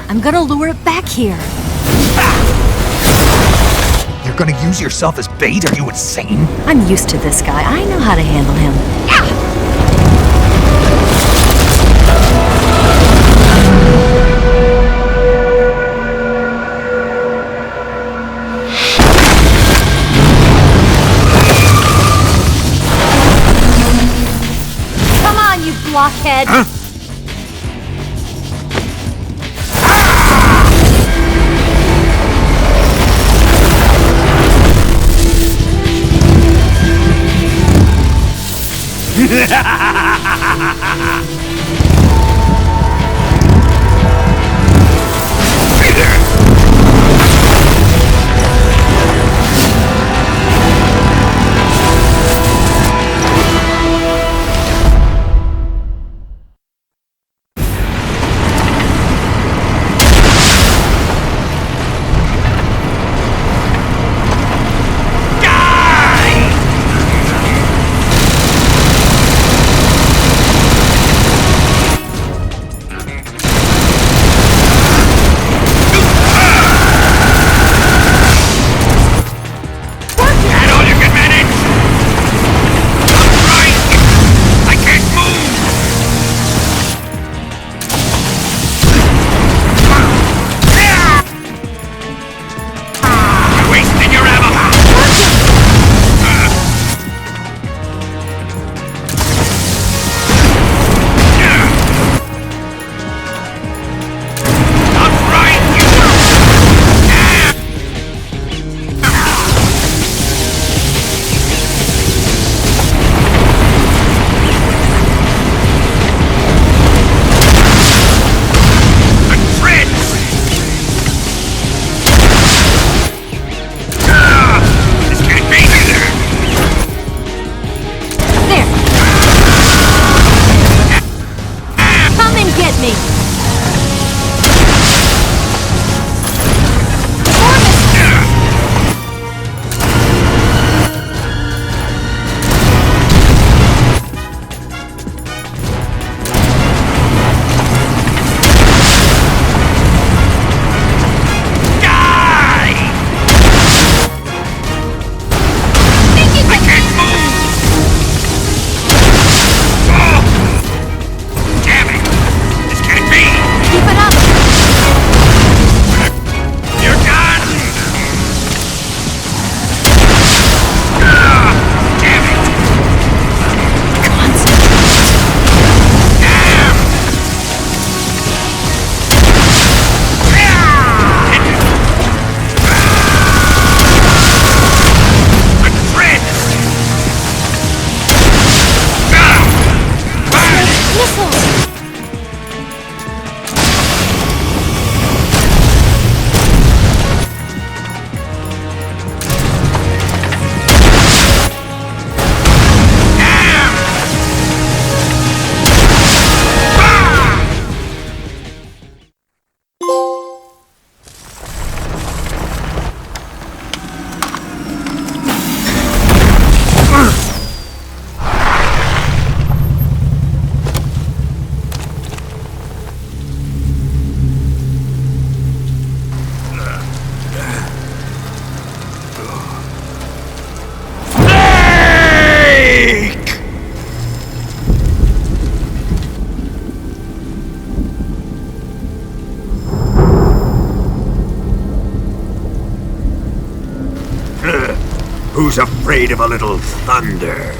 I'm gonna lure it back here. You're gonna use yourself as bait? Are you insane? I'm used to this guy. I know how to handle him. Come on, you blockhead! Huh? Who's afraid of a little thunder?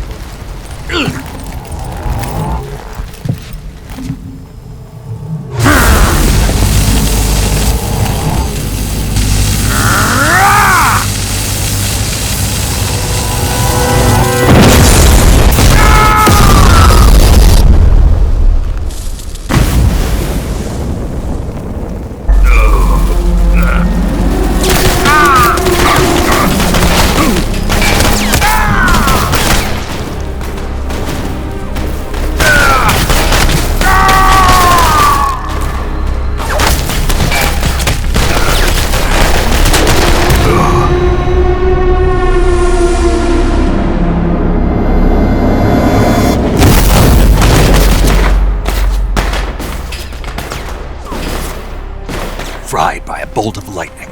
bolt of lightning.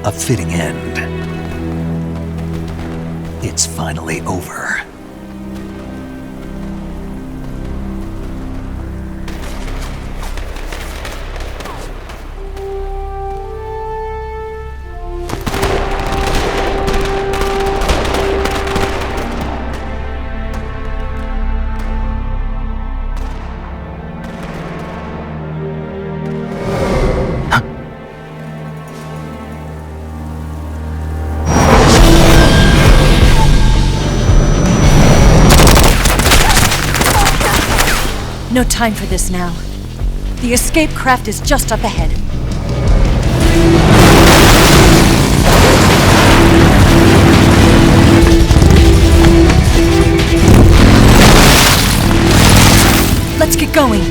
A fitting end. It's finally over. No time for this now. The escape craft is just up ahead. Let's get going.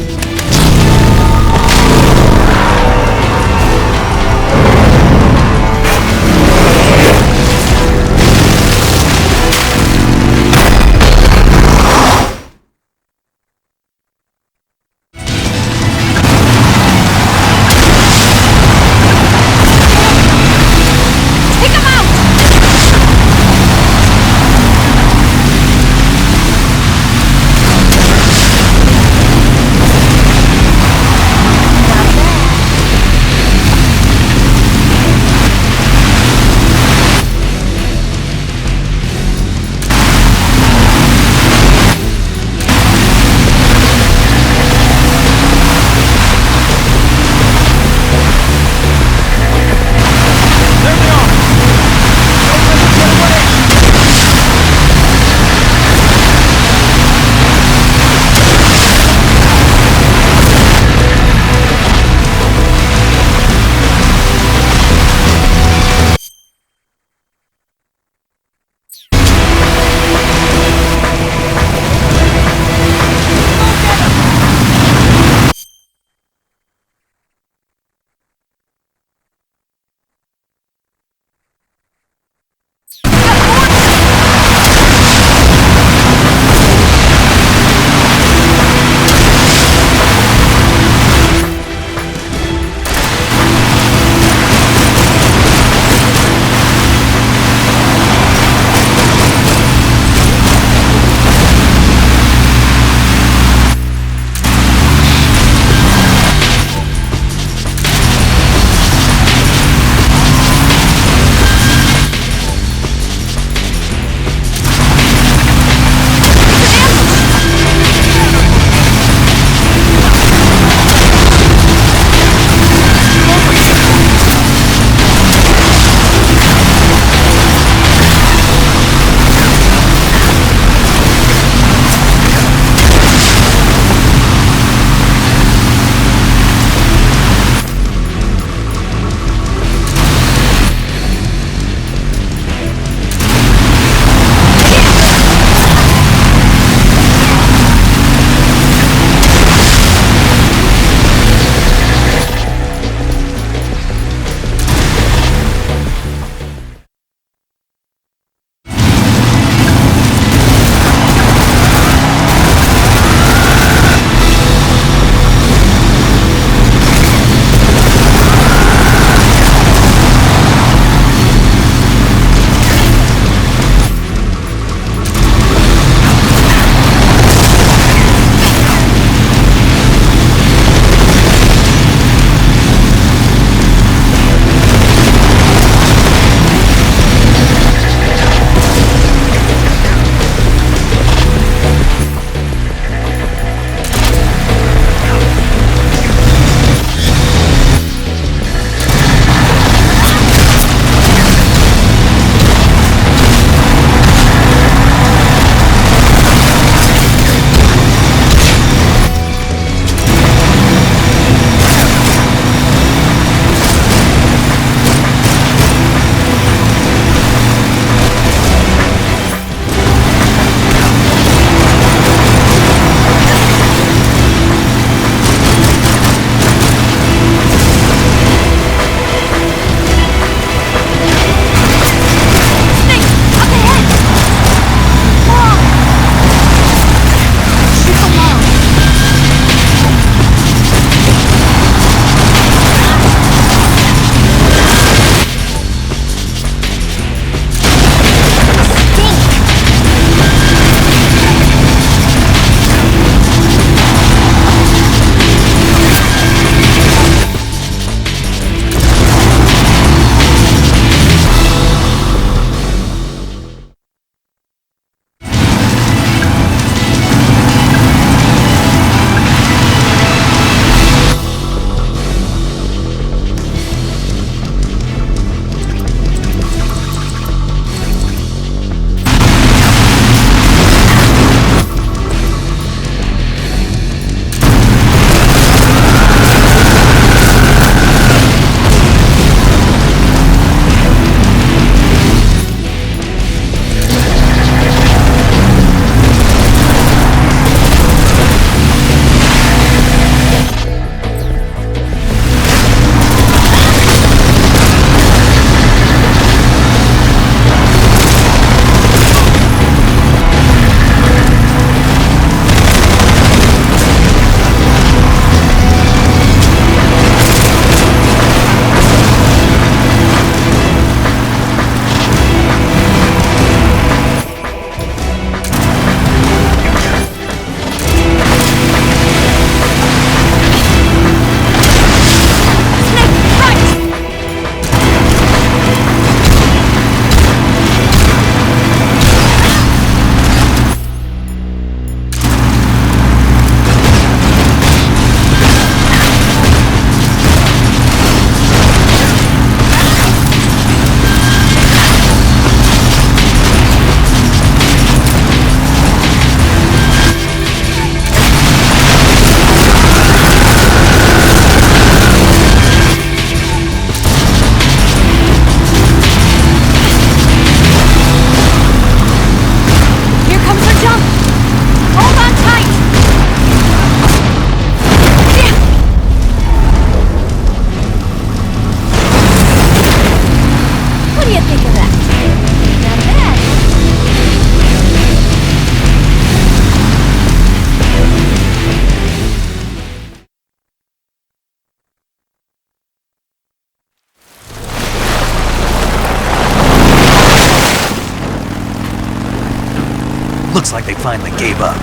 Looks like they finally gave up.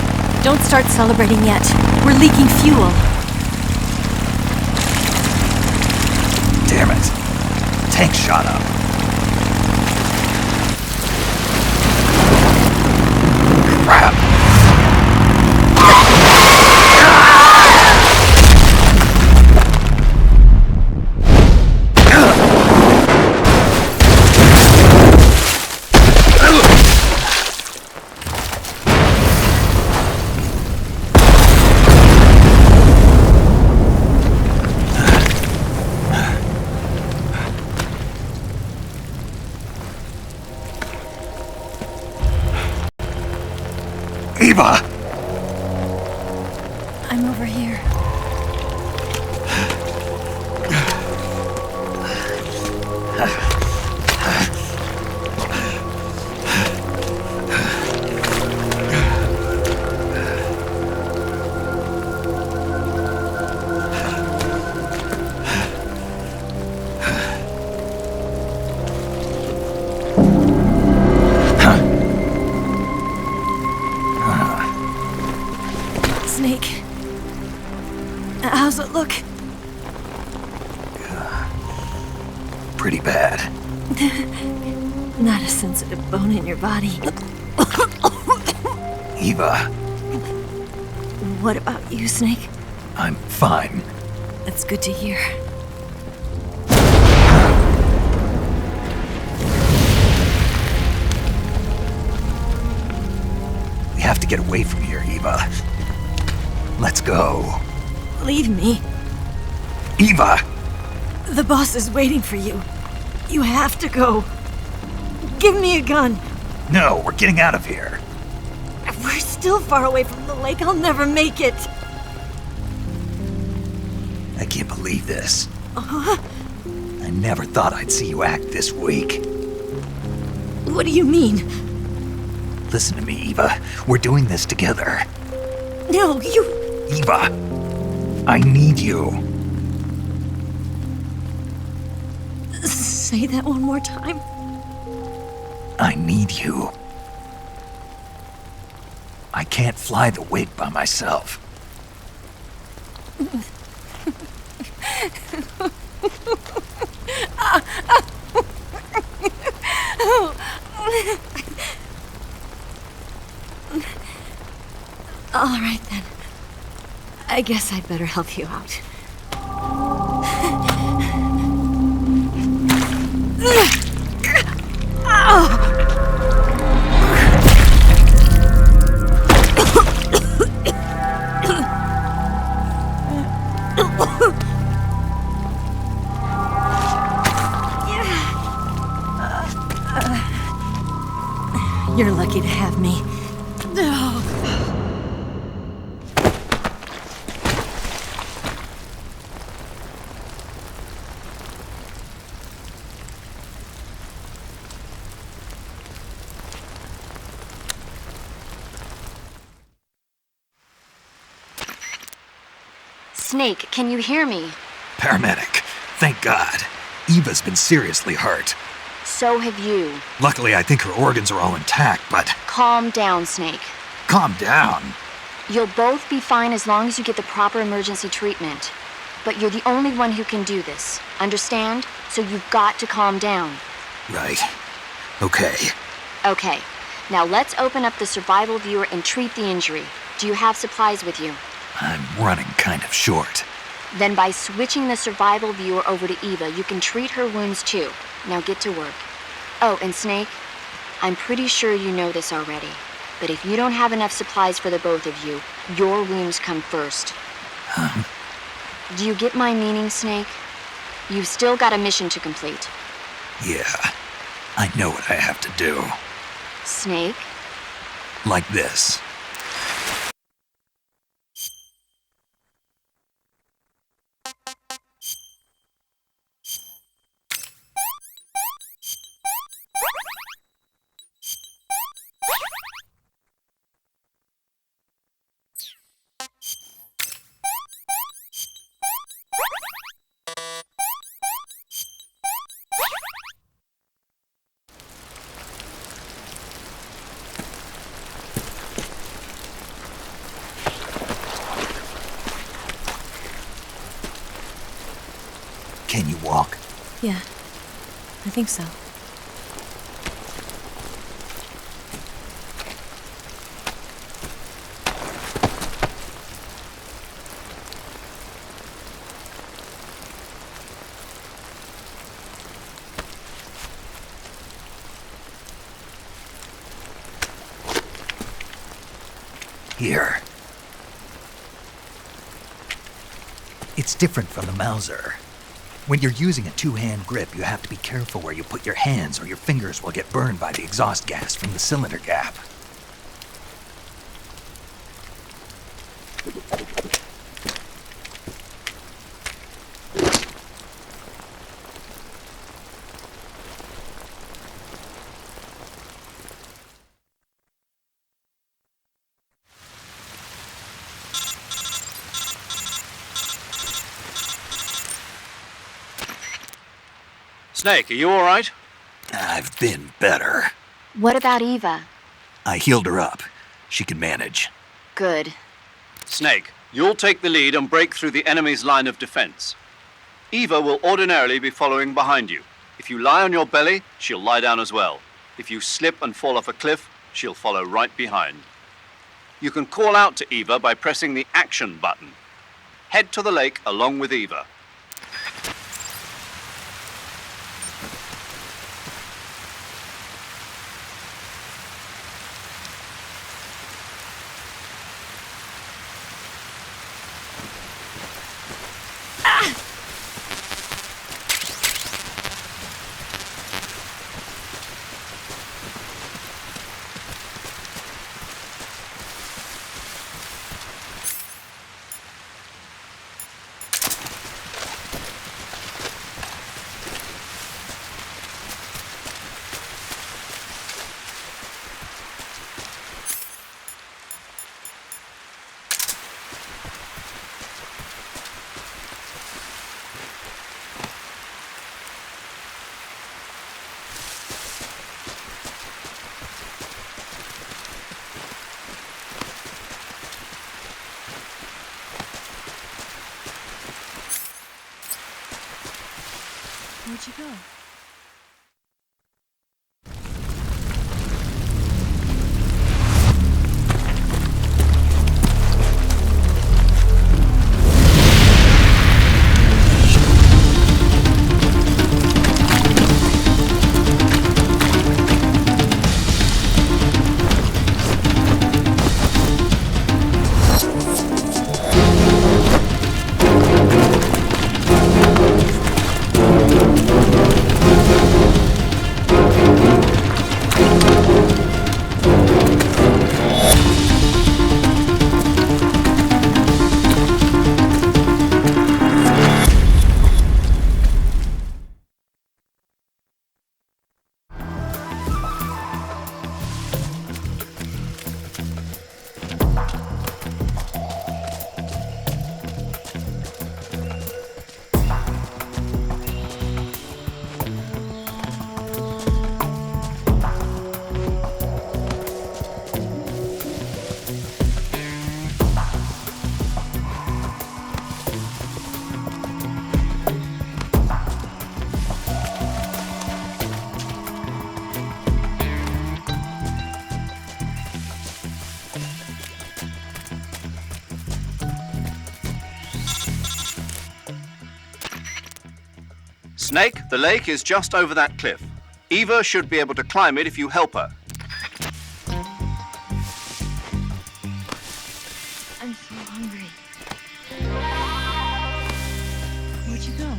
Don't start celebrating yet. We're leaking fuel. Damn it. Tank shot up. Crap. Eva! I'm over here. Snake. How's it look? Pretty bad. Not a sensitive bone in your body. Eva, What about you, Snake? I'm fine. That's good to hear. We have to get away from here, Eva. Let's go. Leave me. Eva! The boss is waiting for you. You have to go. Give me a gun. No, we're getting out of here. We're still far away from the lake. I'll never make it. I can't believe this. I never thought I'd see you act this weak. What do you mean? Listen to me, Eva. We're doing this together. No, you... Eva, I need you. Say that one more time. I need you. I can't fly the wig by myself. All right, then. I guess I'd better help you out. You're lucky to have me. Snake, can you hear me? Paramedic, thank God. Eva's been seriously hurt. So have you. Luckily, I think her organs are all intact, but... Calm down, Snake. Calm down. You'll both be fine as long as you get the proper emergency treatment. But you're the only one who can do this. Understand? So you've got to calm down. Right. Okay. Okay. Now let's open up the survival viewer and treat the injury. Do you have supplies with you? I'm running kind of short. Then by switching the survival viewer over to Eva, you can treat her wounds too. Now get to work. Oh, and Snake, I'm pretty sure you know this already, but if you don't have enough supplies for the both of you, your wounds come first. Huh? Do you get my meaning, Snake? You've still got a mission to complete. Yeah, I know what I have to do. Snake? Like this. Can you walk? Yeah, I think so. Here. It's different from the Mauser. When you're using a two-hand grip, you have to be careful where you put your hands or your fingers will get burned by the exhaust gas from the cylinder gap. Snake, are you all right? I've been better. What about Eva? I healed her up. She can manage. Good. Snake, you'll take the lead and break through the enemy's line of defense. Eva will ordinarily be following behind you. If you lie on your belly, she'll lie down as well. If you slip and fall off a cliff, she'll follow right behind. You can call out to Eva by pressing the action button. Head to the lake along with Eva. Where'd you go? Snake, the lake is just over that cliff. Eva should be able to climb it if you help her. I'm so hungry. Where'd you go?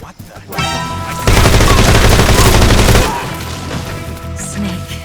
What the? Snake.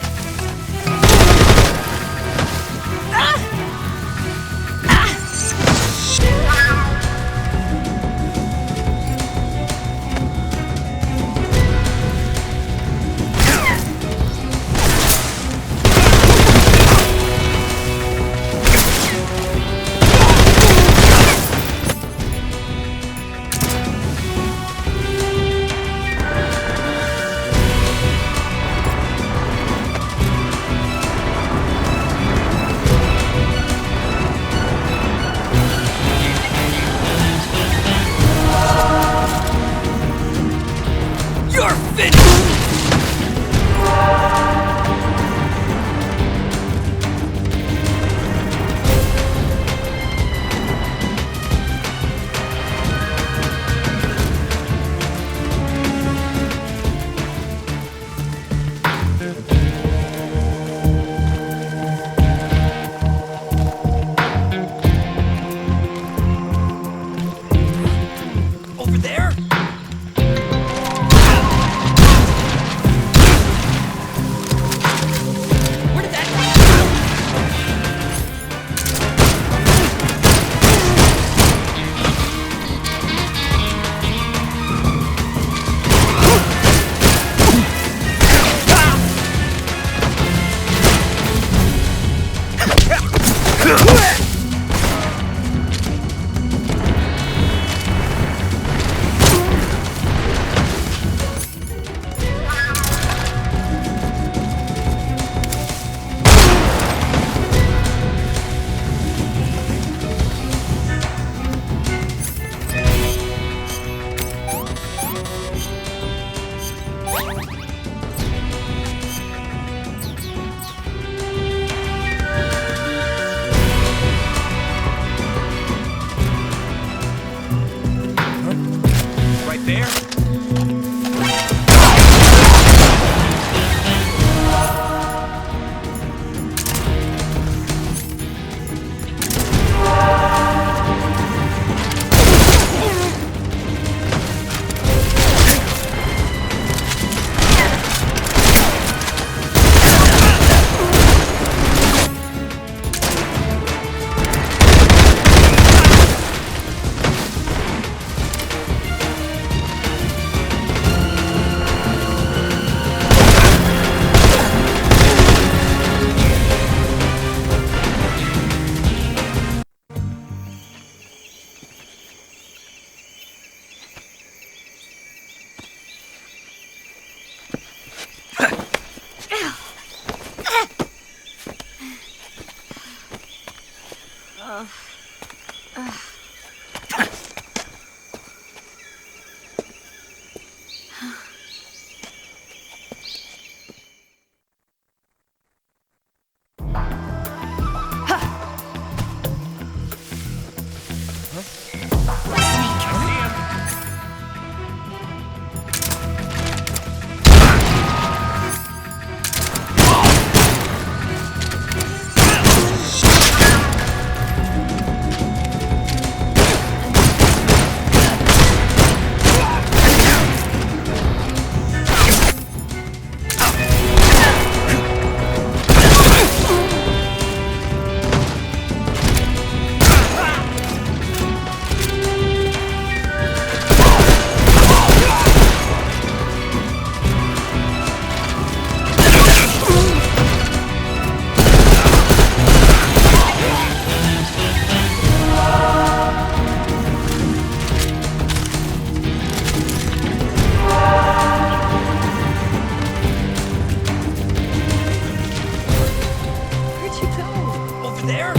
there?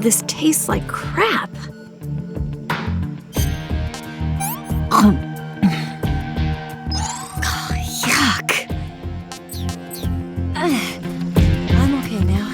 This tastes like crap. Yuck. I'm okay now.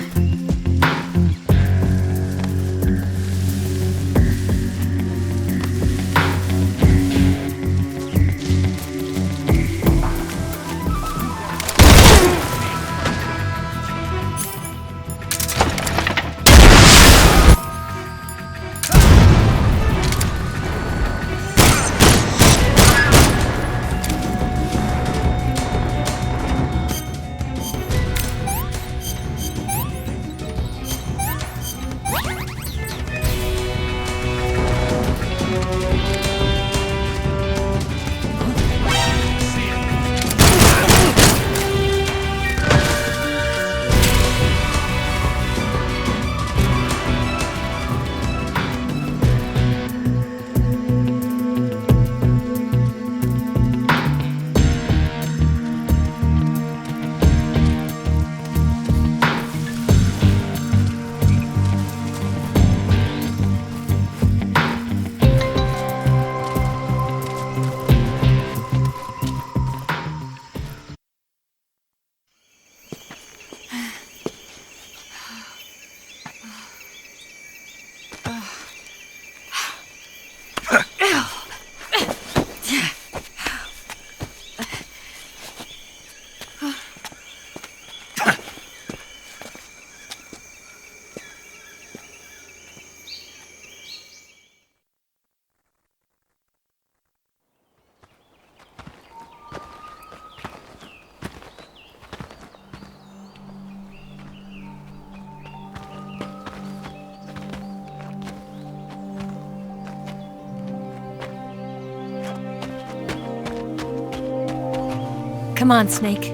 Come on, Snake.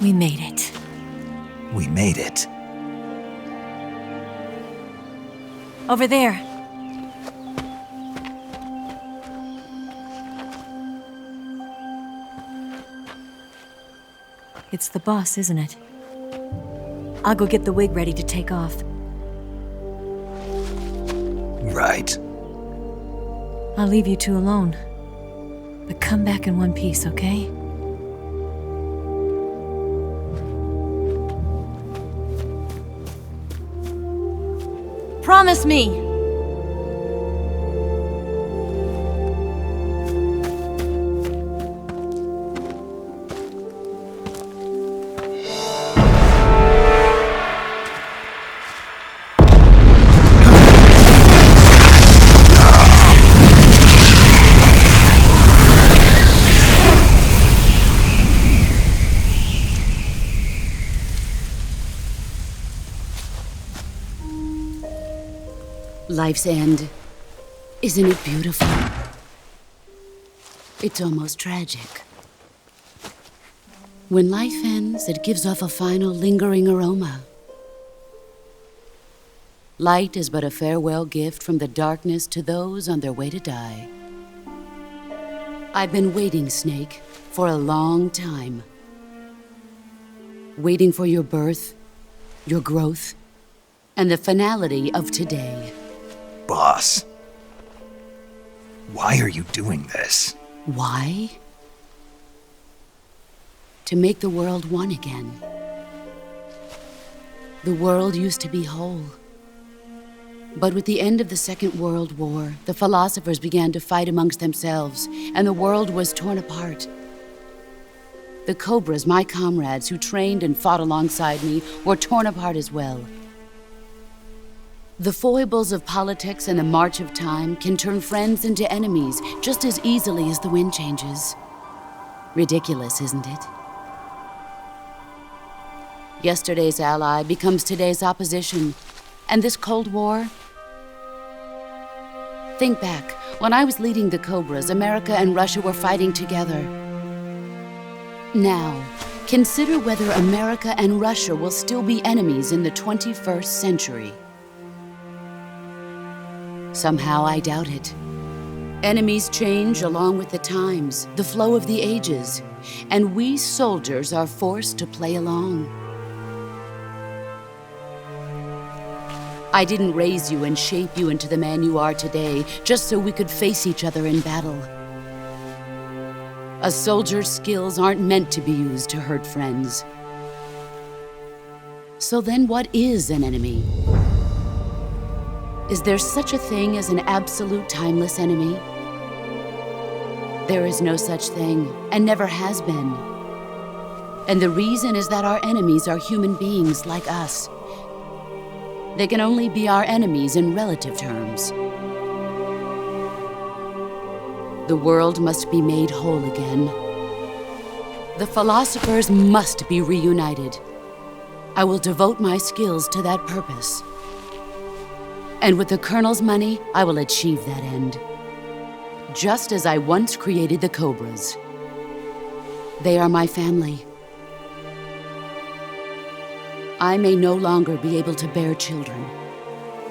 We made it. We made it. Over there. It's the boss, isn't it? I'll go get the wig ready to take off. Right. I'll leave you two alone. But come back in one piece, okay? Promise me. Life's end. Isn't it beautiful? It's almost tragic. When life ends, it gives off a final lingering aroma. Light is but a farewell gift from the darkness to those on their way to die. I've been waiting, Snake, for a long time. Waiting for your birth, your growth, and the finality of today. Boss, why are you doing this? Why? To make the world one again. The world used to be whole. But with the end of the Second World War, the philosophers began to fight amongst themselves, and the world was torn apart. The Cobras, my comrades who trained and fought alongside me, were torn apart as well. The foibles of politics and the march of time can turn friends into enemies just as easily as the wind changes. Ridiculous, isn't it? Yesterday's ally becomes today's opposition. And this Cold War? Think back. When I was leading the Cobras, America and Russia were fighting together. Now, consider whether America and Russia will still be enemies in the 21st century. Somehow I doubt it. Enemies change along with the times, the flow of the ages, and we soldiers are forced to play along. I didn't raise you and shape you into the man you are today just so we could face each other in battle. A soldier's skills aren't meant to be used to hurt friends. So then what is an enemy? Is there such a thing as an absolute timeless enemy? There is no such thing, and never has been. And the reason is that our enemies are human beings like us. They can only be our enemies in relative terms. The world must be made whole again. The philosophers must be reunited. I will devote my skills to that purpose. And with the Colonel's money, I will achieve that end. Just as I once created the Cobras. They are my family. I may no longer be able to bear children,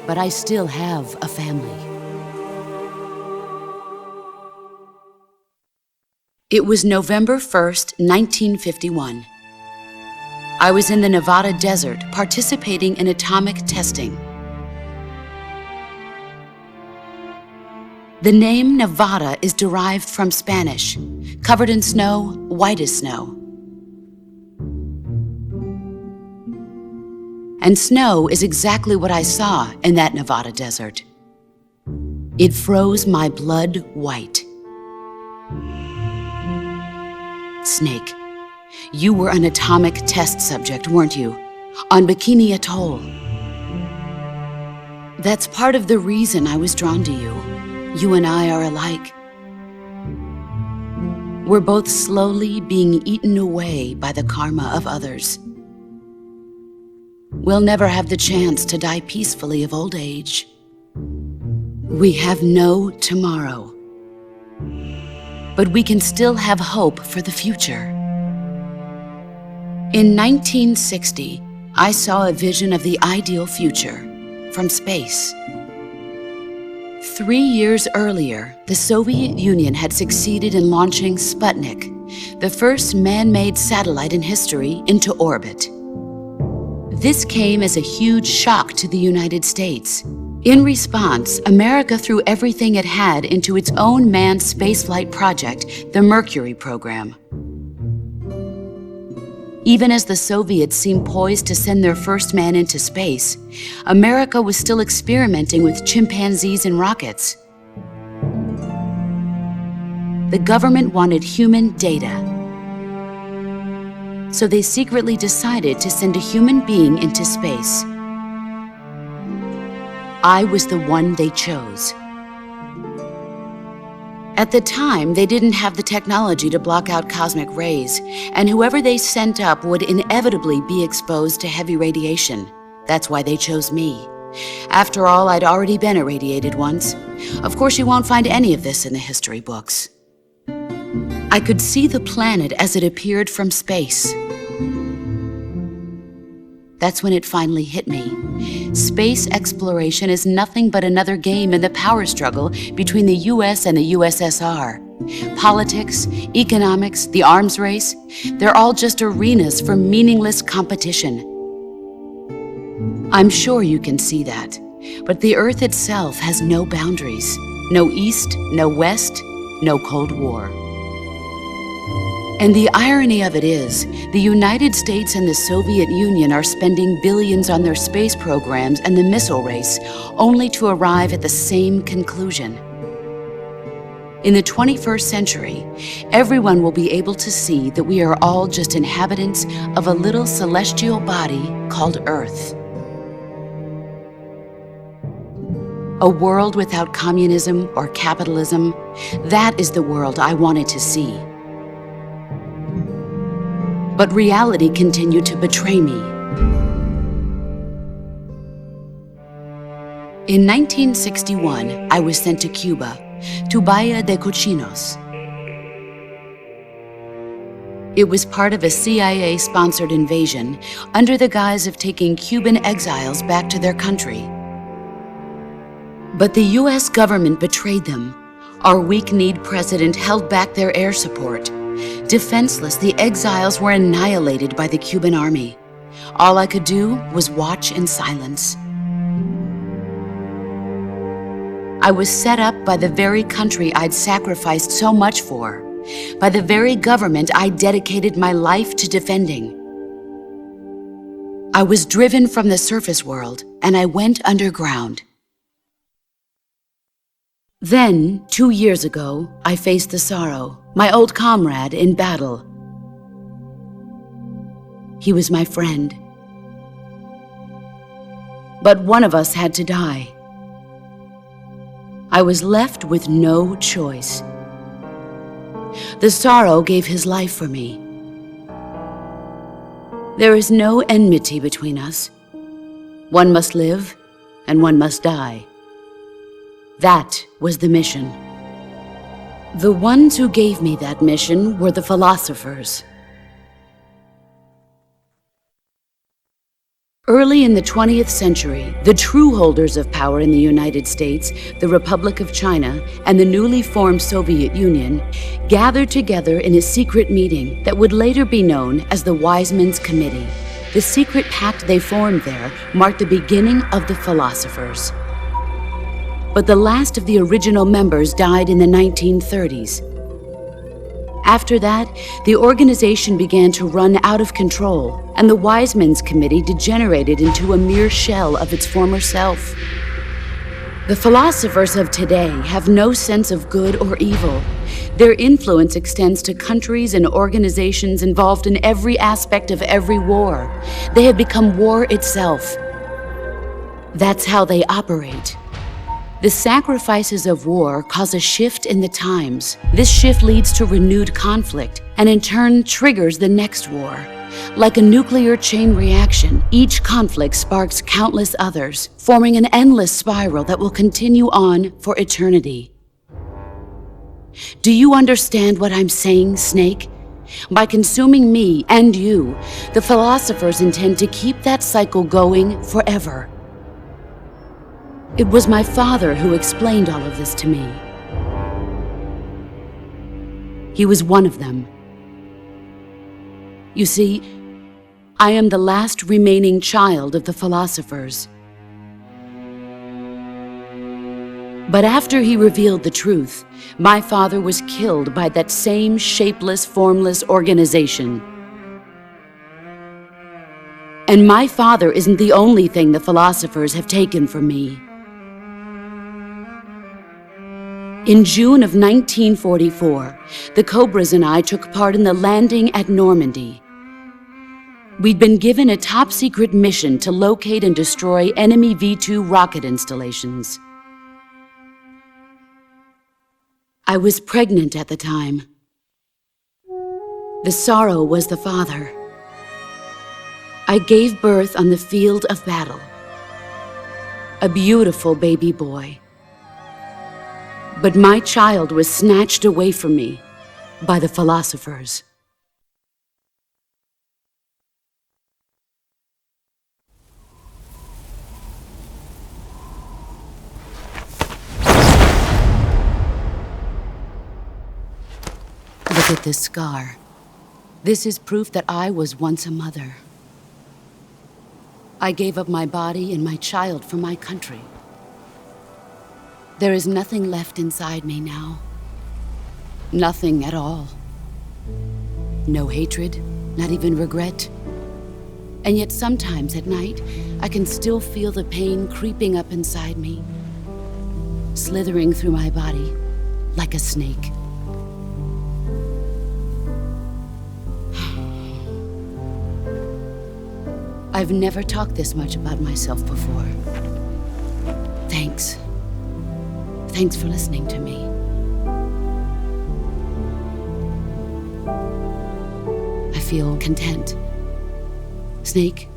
but I still have a family. It was November 1st, 1951. I was in the Nevada desert participating in atomic testing. The name Nevada is derived from Spanish, covered in snow, white as snow. And snow is exactly what I saw in that Nevada desert. It froze my blood white. Snake, you were an atomic test subject, weren't you? On Bikini Atoll. That's part of the reason I was drawn to you. You and I are alike. We're both slowly being eaten away by the karma of others. We'll never have the chance to die peacefully of old age. We have no tomorrow. But we can still have hope for the future. In 1960, I saw a vision of the ideal future from space. 3 years earlier, the Soviet Union had succeeded in launching Sputnik, the first man-made satellite in history, into orbit. This came as a huge shock to the United States. In response, America threw everything it had into its own manned spaceflight project, the Mercury program. Even as the Soviets seemed poised to send their first man into space, America was still experimenting with chimpanzees and rockets. The government wanted human data. So they secretly decided to send a human being into space. I was the one they chose. At the time, they didn't have the technology to block out cosmic rays, and whoever they sent up would inevitably be exposed to heavy radiation. That's why they chose me. After all, I'd already been irradiated once. Of course, you won't find any of this in the history books. I could see the planet as it appeared from space. That's when it finally hit me. Space exploration is nothing but another game in the power struggle between the US and the USSR. Politics, economics, the arms race, they're all just arenas for meaningless competition. I'm sure you can see that, but the Earth itself has no boundaries. No East, no West, no Cold War. And the irony of it is, the United States and the Soviet Union are spending billions on their space programs and the missile race, only to arrive at the same conclusion. In the 21st century, everyone will be able to see that we are all just inhabitants of a little celestial body called Earth. A world without communism or capitalism, that is the world I wanted to see. But reality continued to betray me. In 1961, I was sent to Cuba, to Bahia de Cochinos. It was part of a CIA-sponsored invasion under the guise of taking Cuban exiles back to their country. But the US government betrayed them. Our weak-kneed president held back their air support. Defenseless, the exiles were annihilated by the Cuban army. All I could do was watch in silence. I was set up by the very country I'd sacrificed so much for, by the very government I dedicated my life to defending. I was driven from the surface world, and I went underground. Then, 2 years ago, I faced the Sorrow, my old comrade in battle. He was my friend. But one of us had to die. I was left with no choice. The Sorrow gave his life for me. There is no enmity between us. One must live, and one must die. That was the mission. The ones who gave me that mission were the philosophers. Early in the 20th century, the true holders of power in the United States, the Republic of China, and the newly formed Soviet Union gathered together in a secret meeting that would later be known as the Wiseman's Committee. The secret pact they formed there marked the beginning of the philosophers. But the last of the original members died in the 1930s. After that, the organization began to run out of control, and the Wiseman's Committee degenerated into a mere shell of its former self. The philosophers of today have no sense of good or evil. Their influence extends to countries and organizations involved in every aspect of every war. They have become war itself. That's how they operate. The sacrifices of war cause a shift in the times. This shift leads to renewed conflict, and in turn triggers the next war. Like a nuclear chain reaction, each conflict sparks countless others, forming an endless spiral that will continue on for eternity. Do you understand what I'm saying, Snake? By consuming me and you, the philosophers intend to keep that cycle going forever. It was my father who explained all of this to me. He was one of them. You see, I am the last remaining child of the philosophers. But after he revealed the truth, my father was killed by that same shapeless, formless organization. And my father isn't the only thing the philosophers have taken from me. In June of 1944, the Cobras and I took part in the landing at Normandy. We'd been given a top-secret mission to locate and destroy enemy V-2 rocket installations. I was pregnant at the time. The sorrow was the father. I gave birth on the field of battle. A beautiful baby boy. But my child was snatched away from me by the philosophers. Look at this scar. This is proof that I was once a mother. I gave up my body and my child for my country. There is nothing left inside me now. Nothing at all. No hatred, not even regret. And yet sometimes at night, I can still feel the pain creeping up inside me, slithering through my body like a snake. I've never talked this much about myself before. Thanks. Thanks for listening to me. I feel content. Snake?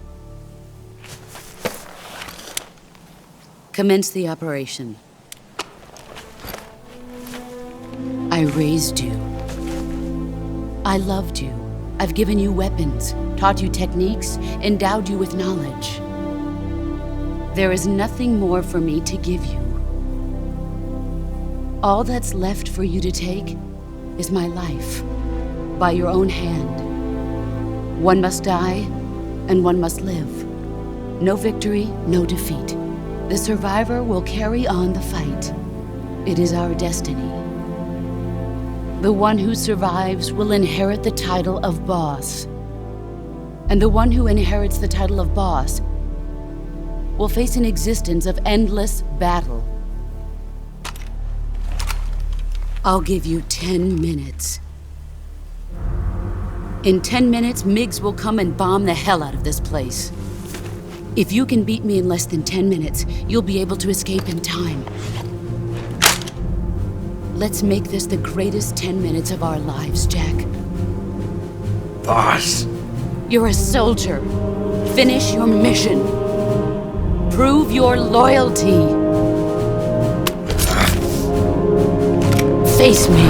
Commence the operation. I raised you. I loved you. I've given you weapons, taught you techniques, endowed you with knowledge. There is nothing more for me to give you. All that's left for you to take is my life, by your own hand. One must die, and one must live. No victory, no defeat. The survivor will carry on the fight. It is our destiny. The one who survives will inherit the title of boss. And the one who inherits the title of boss will face an existence of endless battle. I'll give you 10 minutes. In 10 minutes, MiGs will come and bomb the hell out of this place. If you can beat me in less than 10 minutes, you'll be able to escape in time. Let's make this the greatest 10 minutes of our lives, Jack. Boss. You're a soldier. Finish your mission. Prove your loyalty. Face me.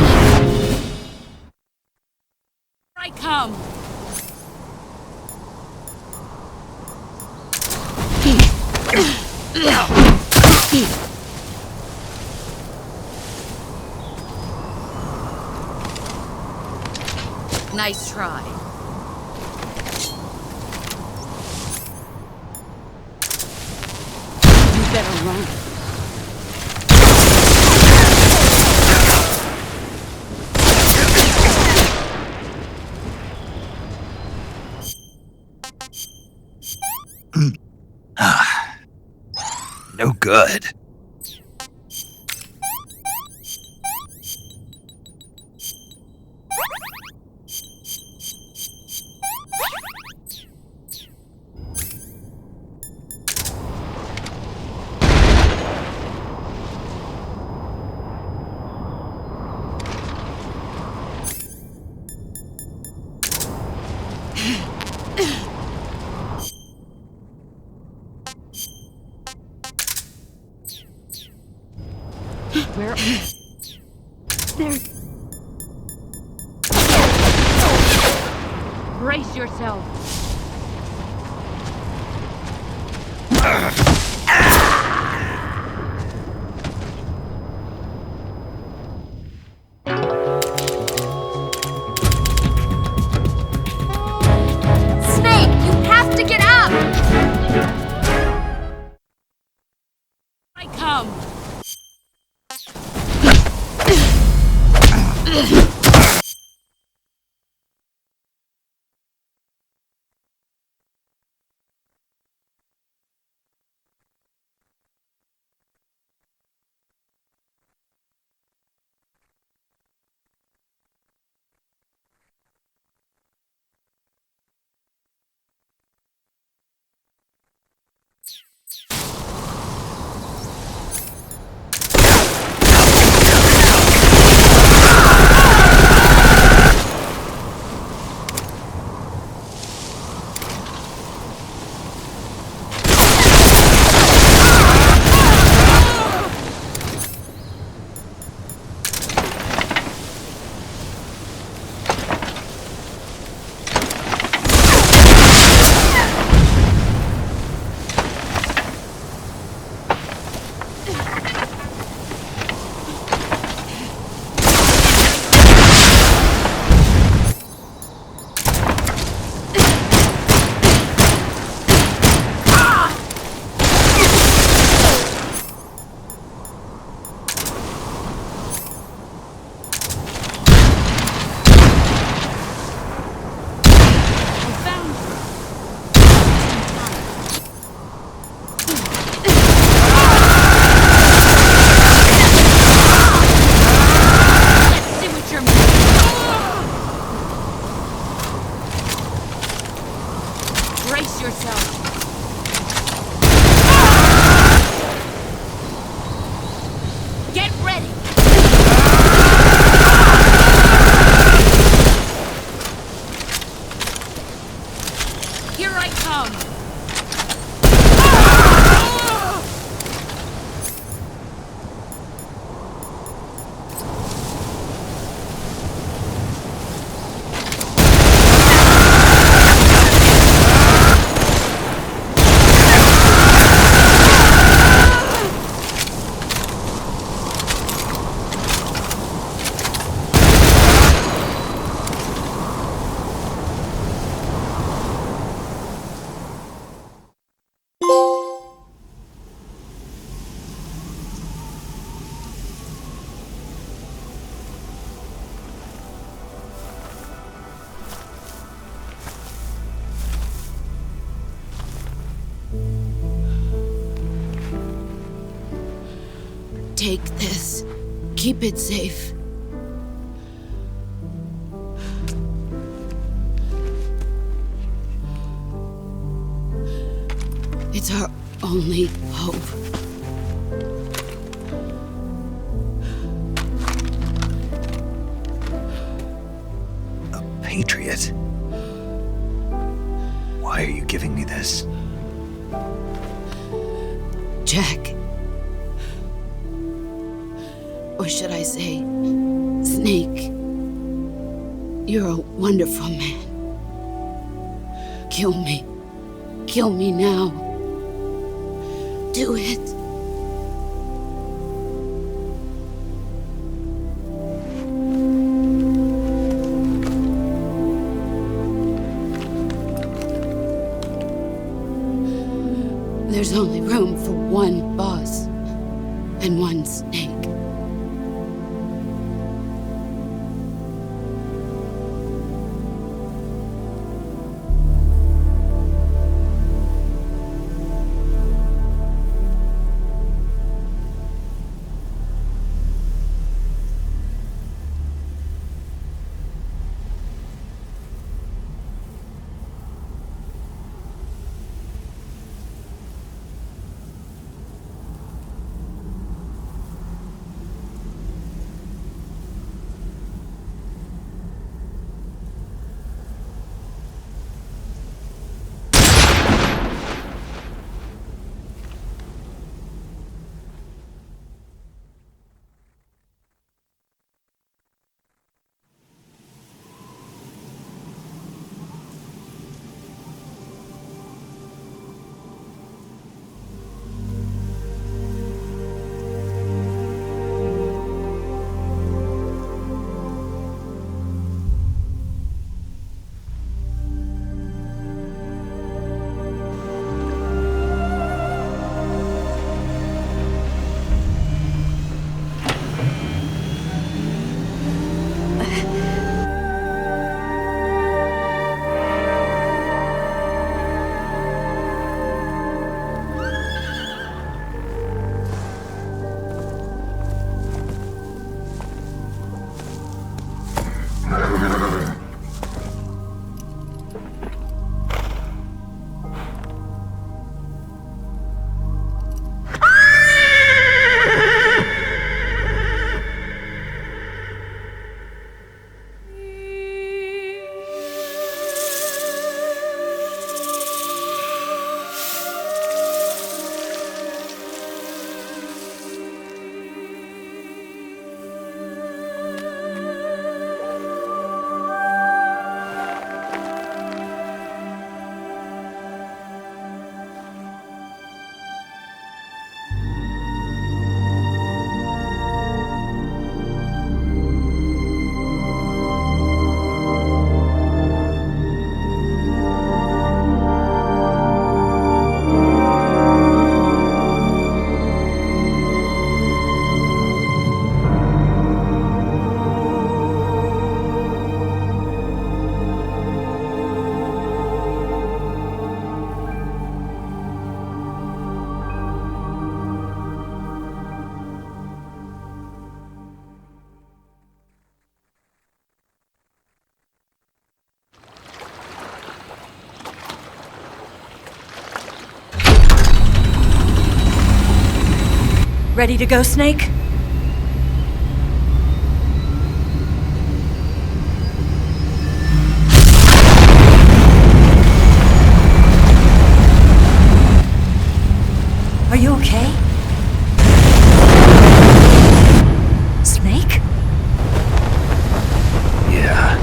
I come. Nice try. You better run. No good. Where? There. Brace yourself. Snake, you have to get up! I come. yourself. Get ready! Here I come! Take this. Keep it safe. It's our only hope. A patriot? Why are you giving me this? Jack. Or should I say, Snake? You're a wonderful man. Kill me. Kill me now. Do it. There's only room for one boss and one Snake. Ready to go, Snake? Are you okay? Snake? Yeah.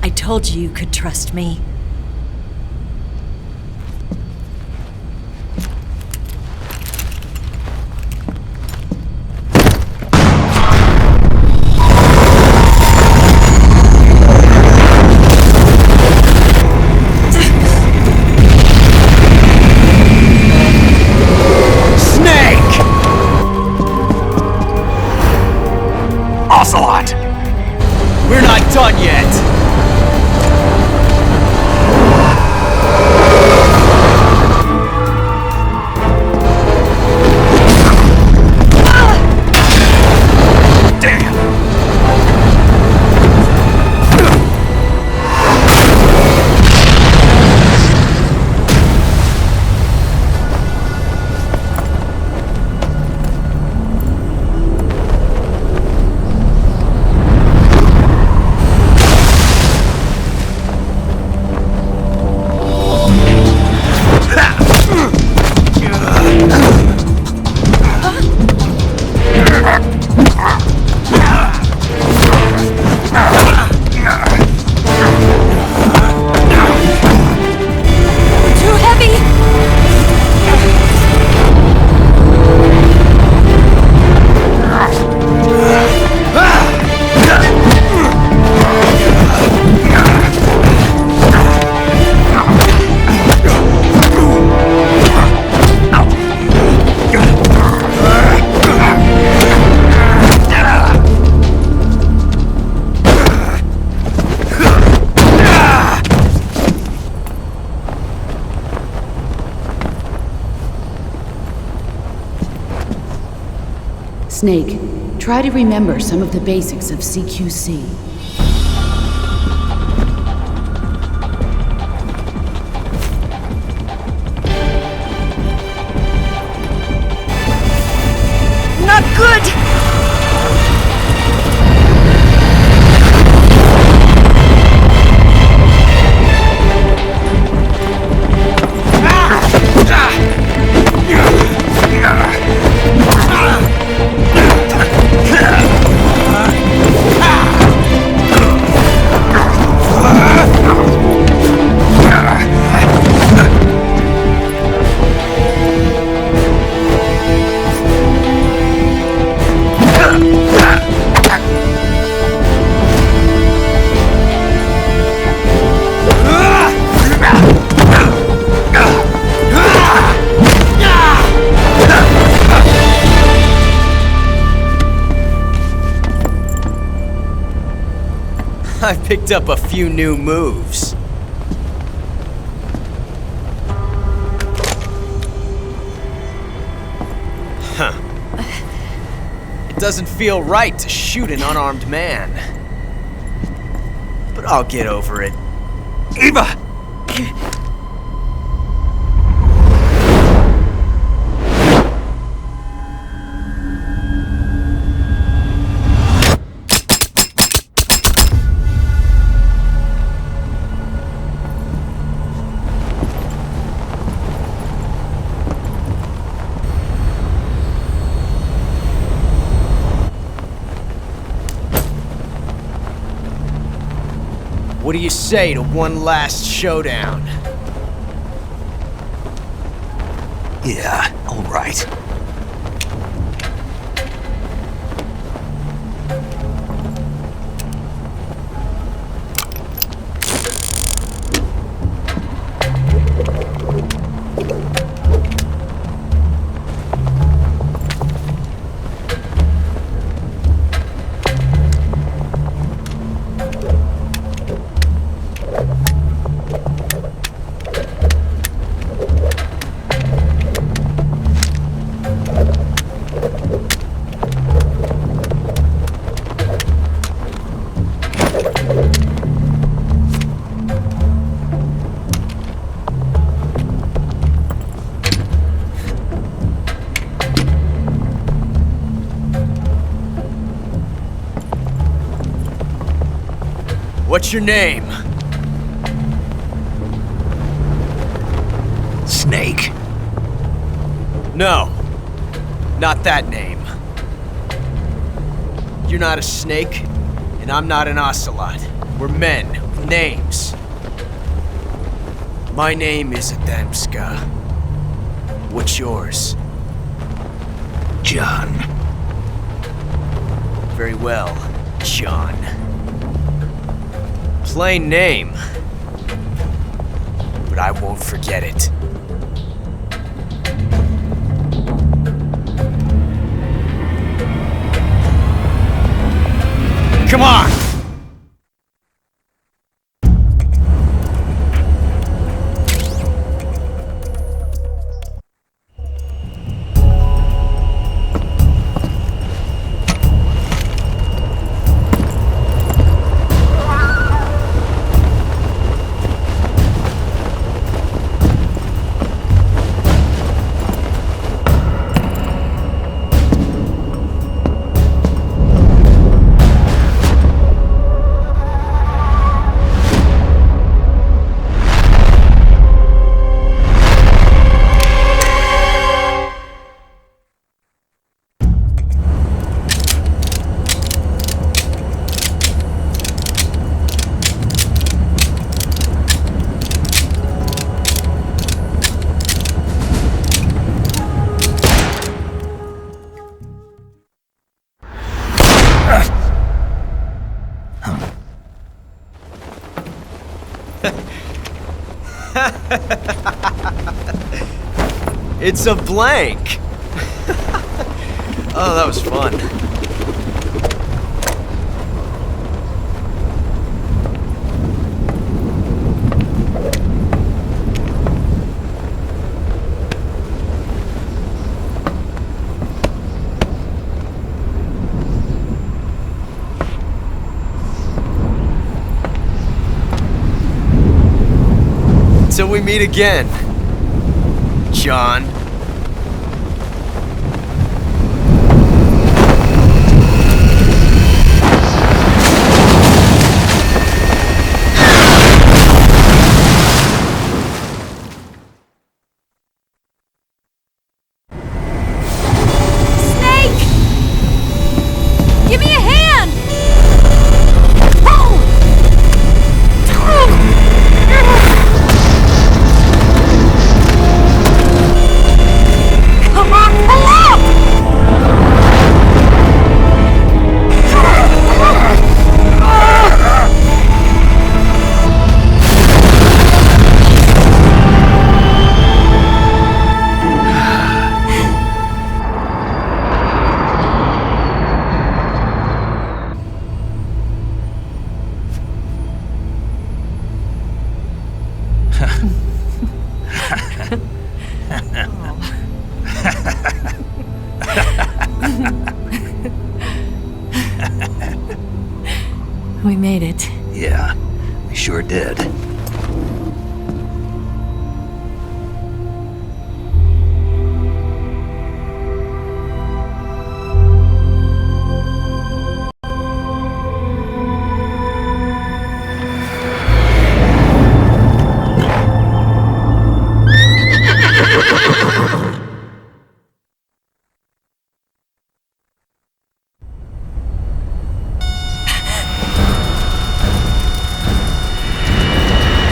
I told you could trust me. Snake! Ocelot! We're not done yet! Too heavy! Snake, try to remember some of the basics of CQC. Not good! I picked up a few new moves. Huh. It doesn't feel right to shoot an unarmed man. But I'll get over it. Eva! What do you say to one last showdown? Yeah, all right. What's your name? Snake. No. Not that name. You're not a snake, and I'm not an ocelot. We're men with names. My name is Adamska. What's yours? John. Very well, John. Plain name. But I won't forget it. Come on! It's a blank! Oh, that was fun. Until we meet again, John. Give me a hand! Come on, pull up! We made it. Yeah, we sure did.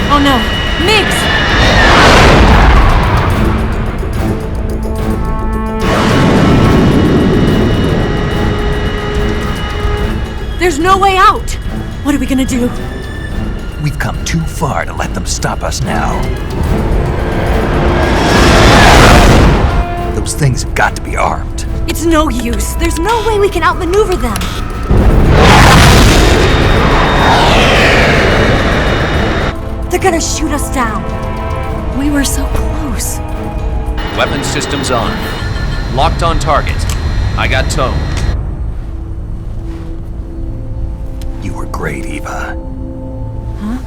Oh no, Miggs! There's no way out! What are we gonna do? We've come too far to let them stop us now. Those things have got to be armed. It's no use. There's no way we can outmaneuver them. They're gonna shoot us down. We were so close. Weapon systems on. Locked on target. I got tow. You were great, Eva. Huh?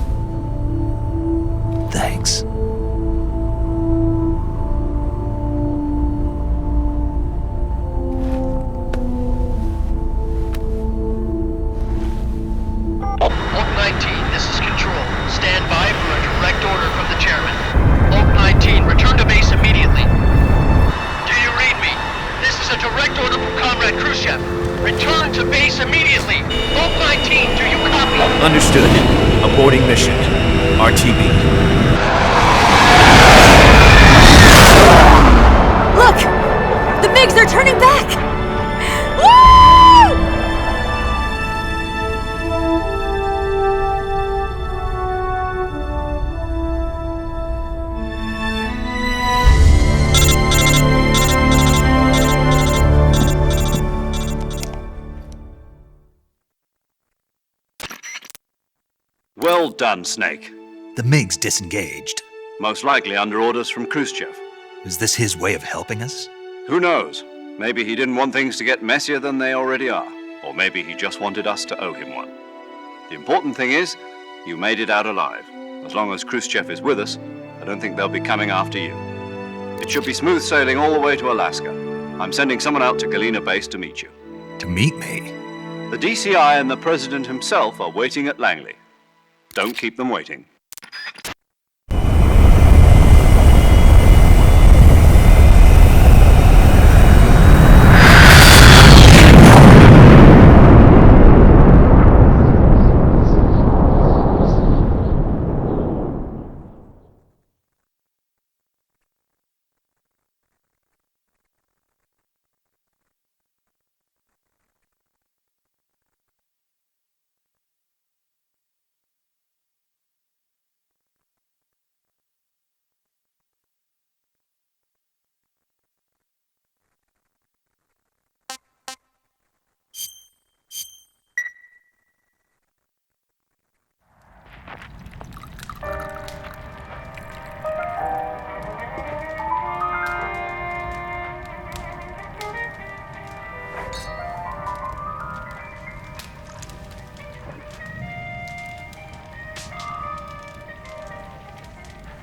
Thanks. Hulk 19, this Understood. Aborting mission. RTB. Look! The MiGs are turning back! Woo! Well done, Snake. The MiGs disengaged. Most likely under orders from Khrushchev. Is this his way of helping us? Who knows? Maybe he didn't want things to get messier than they already are. Or maybe he just wanted us to owe him one. The important thing is, you made it out alive. As long as Khrushchev is with us, I don't think they'll be coming after you. It should be smooth sailing all the way to Alaska. I'm sending someone out to Galena Base to meet you. To meet me? The DCI and the President himself are waiting at Langley. Don't keep them waiting.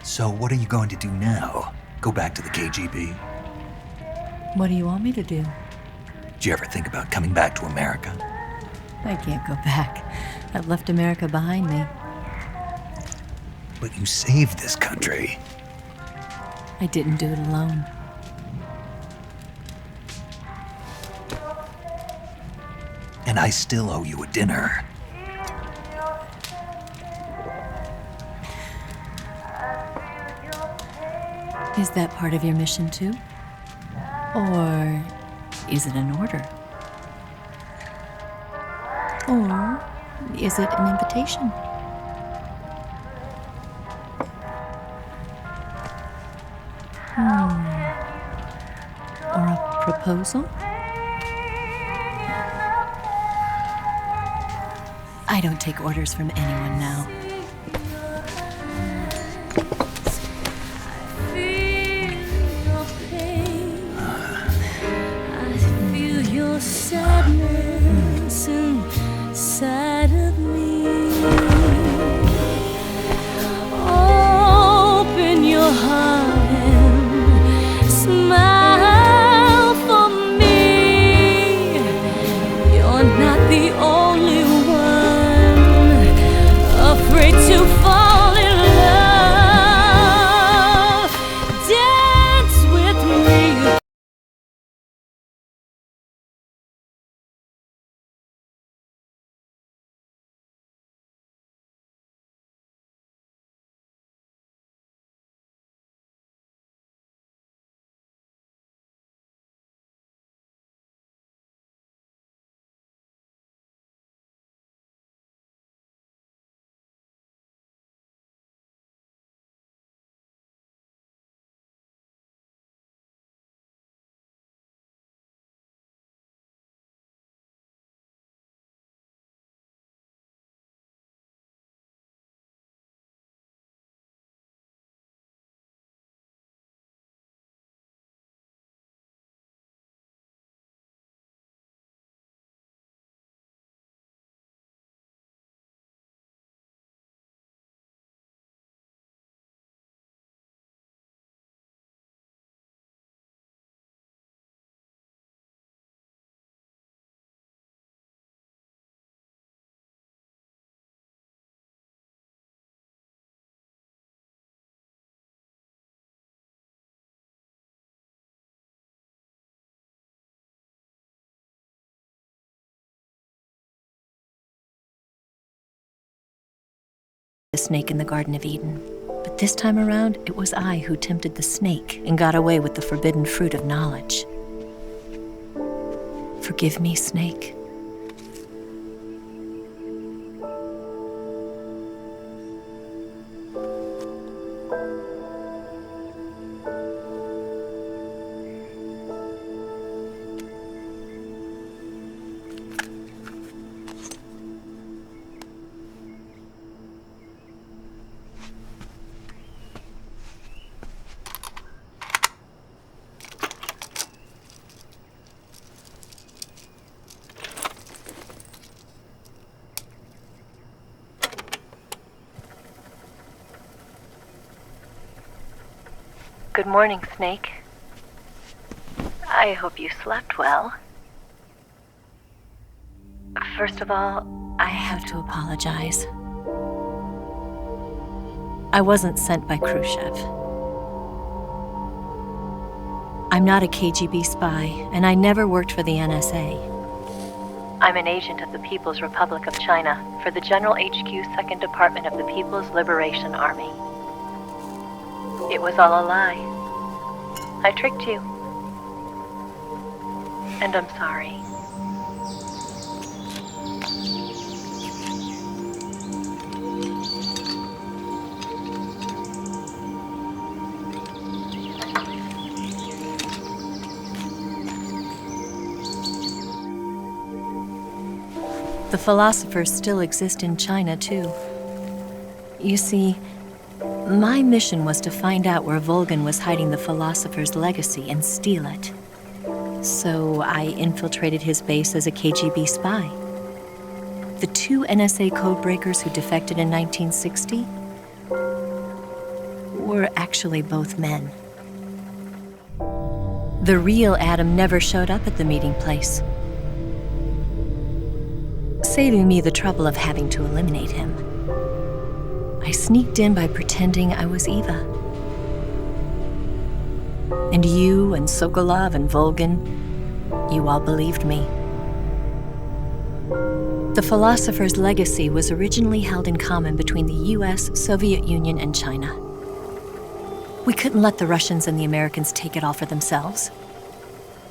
So what are you going to do now? Go back to the KGB? What do you want me to do? Did you ever think about coming back to America? I can't go back. I've left America behind me. But you saved this country. I didn't do it alone. And I still owe you a dinner. Is that part of your mission too? Or is it an order? Or is it an invitation? Or a proposal? I don't take orders from anyone now. Sadness inside of me. Open your heart and smile for me. You're not the only one afraid. the snake in the Garden of Eden. But this time around, it was I who tempted the snake and got away with the forbidden fruit of knowledge. Forgive me, Snake. Good morning, Snake. I hope you slept well. First of all, I have to apologize. I wasn't sent by Khrushchev. I'm not a KGB spy, and I never worked for the NSA. I'm an agent of the People's Republic of China for the General HQ 2nd Department of the People's Liberation Army. It was all a lie. I tricked you. And I'm sorry. The philosophers still exist in China, too. You see, my mission was to find out where Volgin was hiding the philosopher's legacy and steal it. So I infiltrated his base as a KGB spy. The 2 NSA codebreakers who defected in 1960 were actually both men. The real Adam never showed up at the meeting place, saving me the trouble of having to eliminate him. I sneaked in by pretending I was Eva. And you and Sokolov and Volgin, you all believed me. The philosopher's legacy was originally held in common between the US, Soviet Union, and China. We couldn't let the Russians and the Americans take it all for themselves.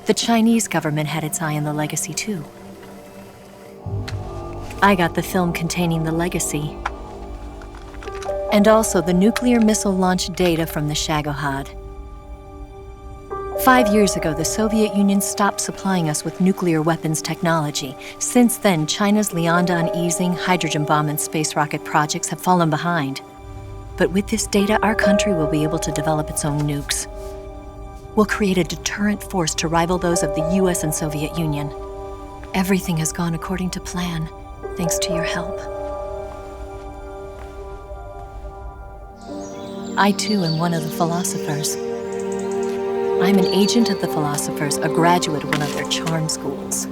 The Chinese government had its eye on the legacy, too. I got the film containing the legacy, and also the nuclear missile launch data from the Shagohod. 5 years ago, the Soviet Union stopped supplying us with nuclear weapons technology. Since then, China's Liaodong easing, hydrogen bomb, and space rocket projects have fallen behind. But with this data, our country will be able to develop its own nukes. We'll create a deterrent force to rival those of the US and Soviet Union. Everything has gone according to plan, thanks to your help. I, too, am one of the philosophers. I'm an agent of the philosophers, a graduate of one of their charm schools.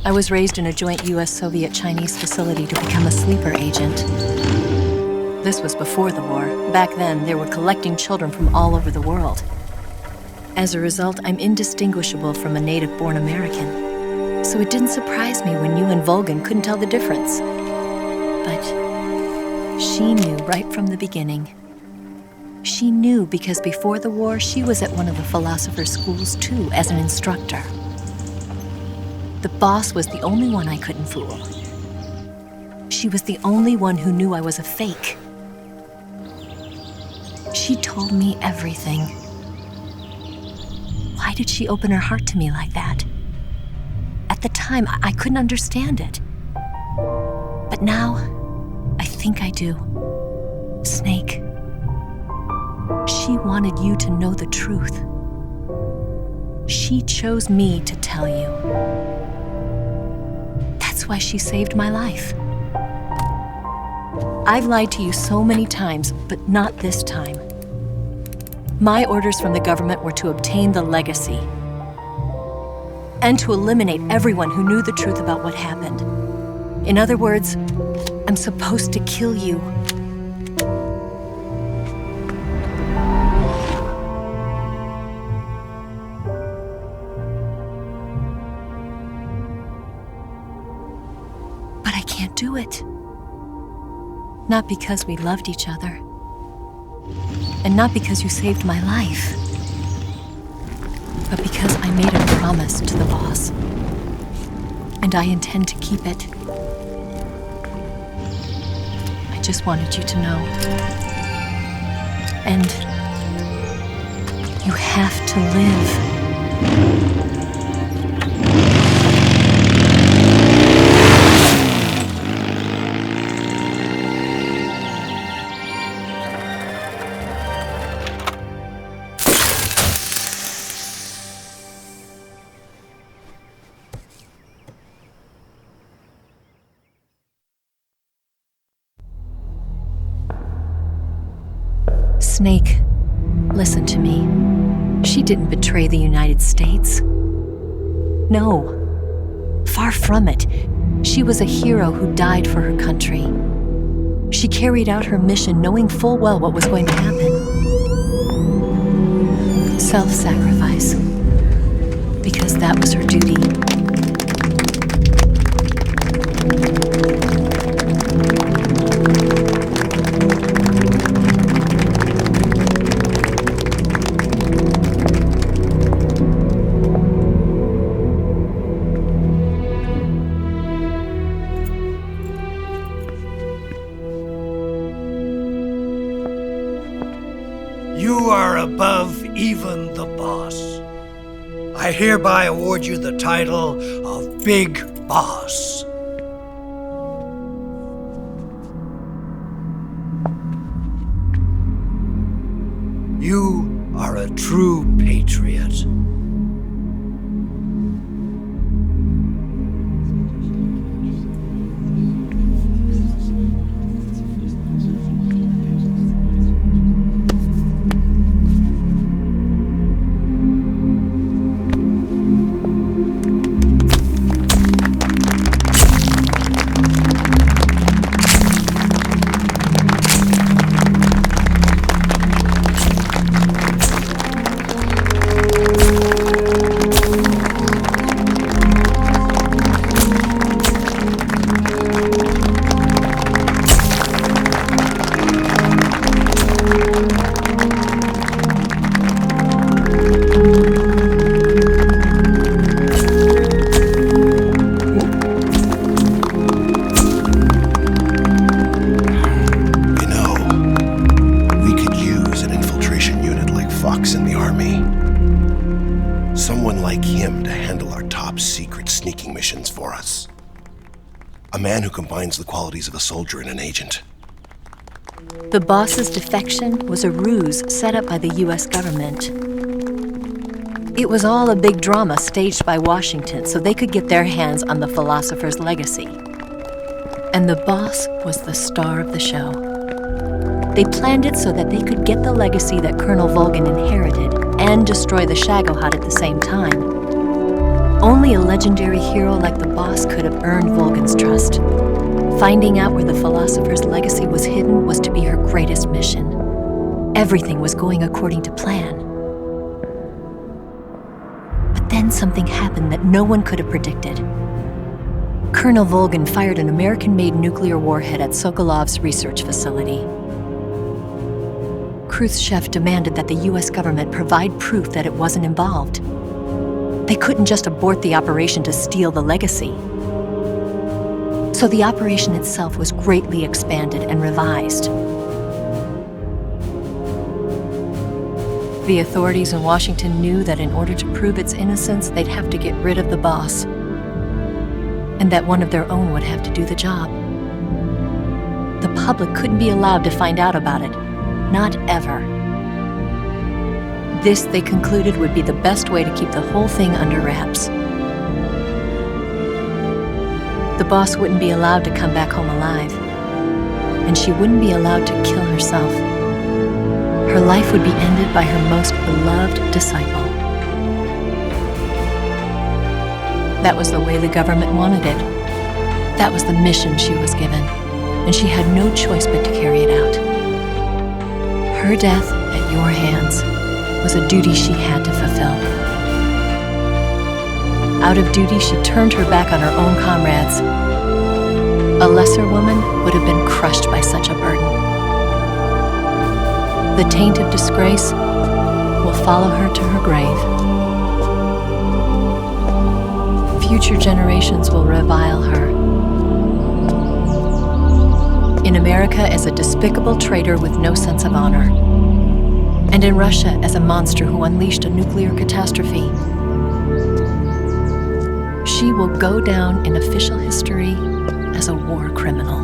I was raised in a joint US-Soviet-Chinese facility to become a sleeper agent. This was before the war. Back then, they were collecting children from all over the world. As a result, I'm indistinguishable from a native-born American. So it didn't surprise me when you and Volgin couldn't tell the difference. But she knew right from the beginning. She knew because before the war, she was at one of the philosopher's schools too, as an instructor. The boss was the only one I couldn't fool. She was the only one who knew I was a fake. She told me everything. Why did she open her heart to me like that? At the time, I couldn't understand it. But now, I think I do. Snake. She wanted you to know the truth. She chose me to tell you. That's why she saved my life. I've lied to you so many times, but not this time. My orders from the government were to obtain the legacy and to eliminate everyone who knew the truth about what happened. In other words, I'm supposed to kill you. But I can't do it. Not because we loved each other. And not because you saved my life. But because I made a promise to the boss. And I intend to keep it. I just wanted you to know. And you have to live. Snake, listen to me. She didn't betray the United States. No. Far from it. She was a hero who died for her country. She carried out her mission knowing full well what was going to happen. Self-sacrifice. Because that was her duty. You are above even the boss. I hereby award you the title of Big Boss. You are a true patriot. Combines the qualities of a soldier and an agent. The boss's defection was a ruse set up by the US government. It was all a big drama staged by Washington so they could get their hands on the philosopher's legacy. And the boss was the star of the show. They planned it so that they could get the legacy that Colonel Volgin inherited and destroy the Shagohod at the same time. Only a legendary hero like the boss could have earned Volgin's trust. Finding out where the philosopher's legacy was hidden was to be her greatest mission. Everything was going according to plan. But then something happened that no one could have predicted. Colonel Volgin fired an American-made nuclear warhead at Sokolov's research facility. Khrushchev demanded that the US government provide proof that it wasn't involved. They couldn't just abort the operation to steal the legacy. So the operation itself was greatly expanded and revised. The authorities in Washington knew that in order to prove its innocence, they'd have to get rid of the boss, and that one of their own would have to do the job. The public couldn't be allowed to find out about it. Not ever. This, they concluded, would be the best way to keep the whole thing under wraps. The boss wouldn't be allowed to come back home alive, and she wouldn't be allowed to kill herself. Her life would be ended by her most beloved disciple. That was the way the government wanted it. That was the mission she was given, and she had no choice but to carry it out. Her death at your hands was a duty she had to fulfill. Out of duty, she turned her back on her own comrades. A lesser woman would have been crushed by such a burden. The taint of disgrace will follow her to her grave. Future generations will revile her. In America as a despicable traitor with no sense of honor. And in Russia as a monster who unleashed a nuclear catastrophe. She will go down in official history as a war criminal.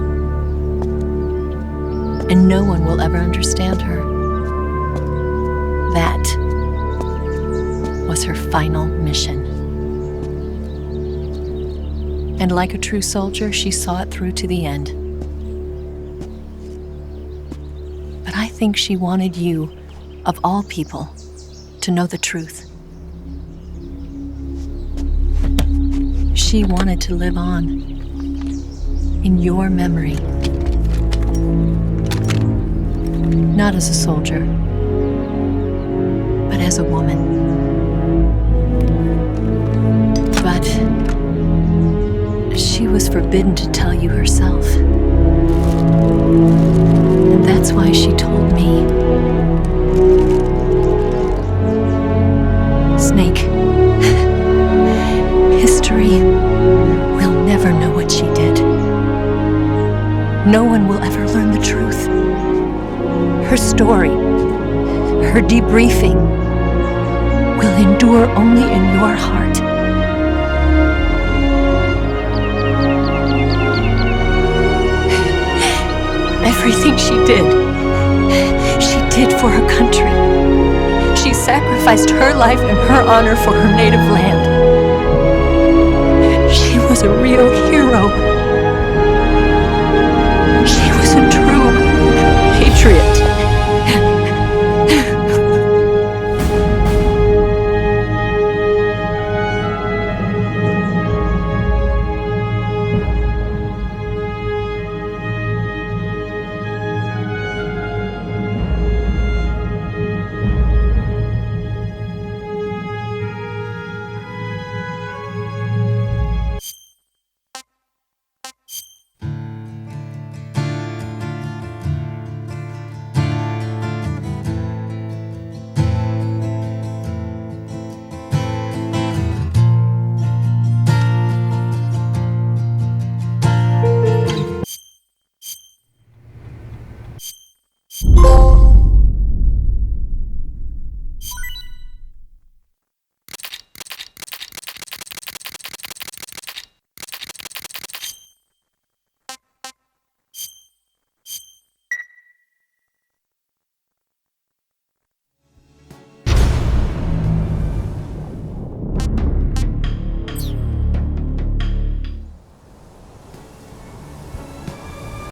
And no one will ever understand her. That was her final mission. And like a true soldier, she saw it through to the end. But I think she wanted you, of all people, to know the truth. She wanted to live on in your memory. Not as a soldier, but as a woman. But she was forbidden to tell you herself. And that's why she told me. Snake, history will never know what she did. No one will ever learn the truth. Her story, her debriefing, will endure only in your heart. Everything she did for her country. She sacrificed her life and her honor for her native land. She was a real hero. She was a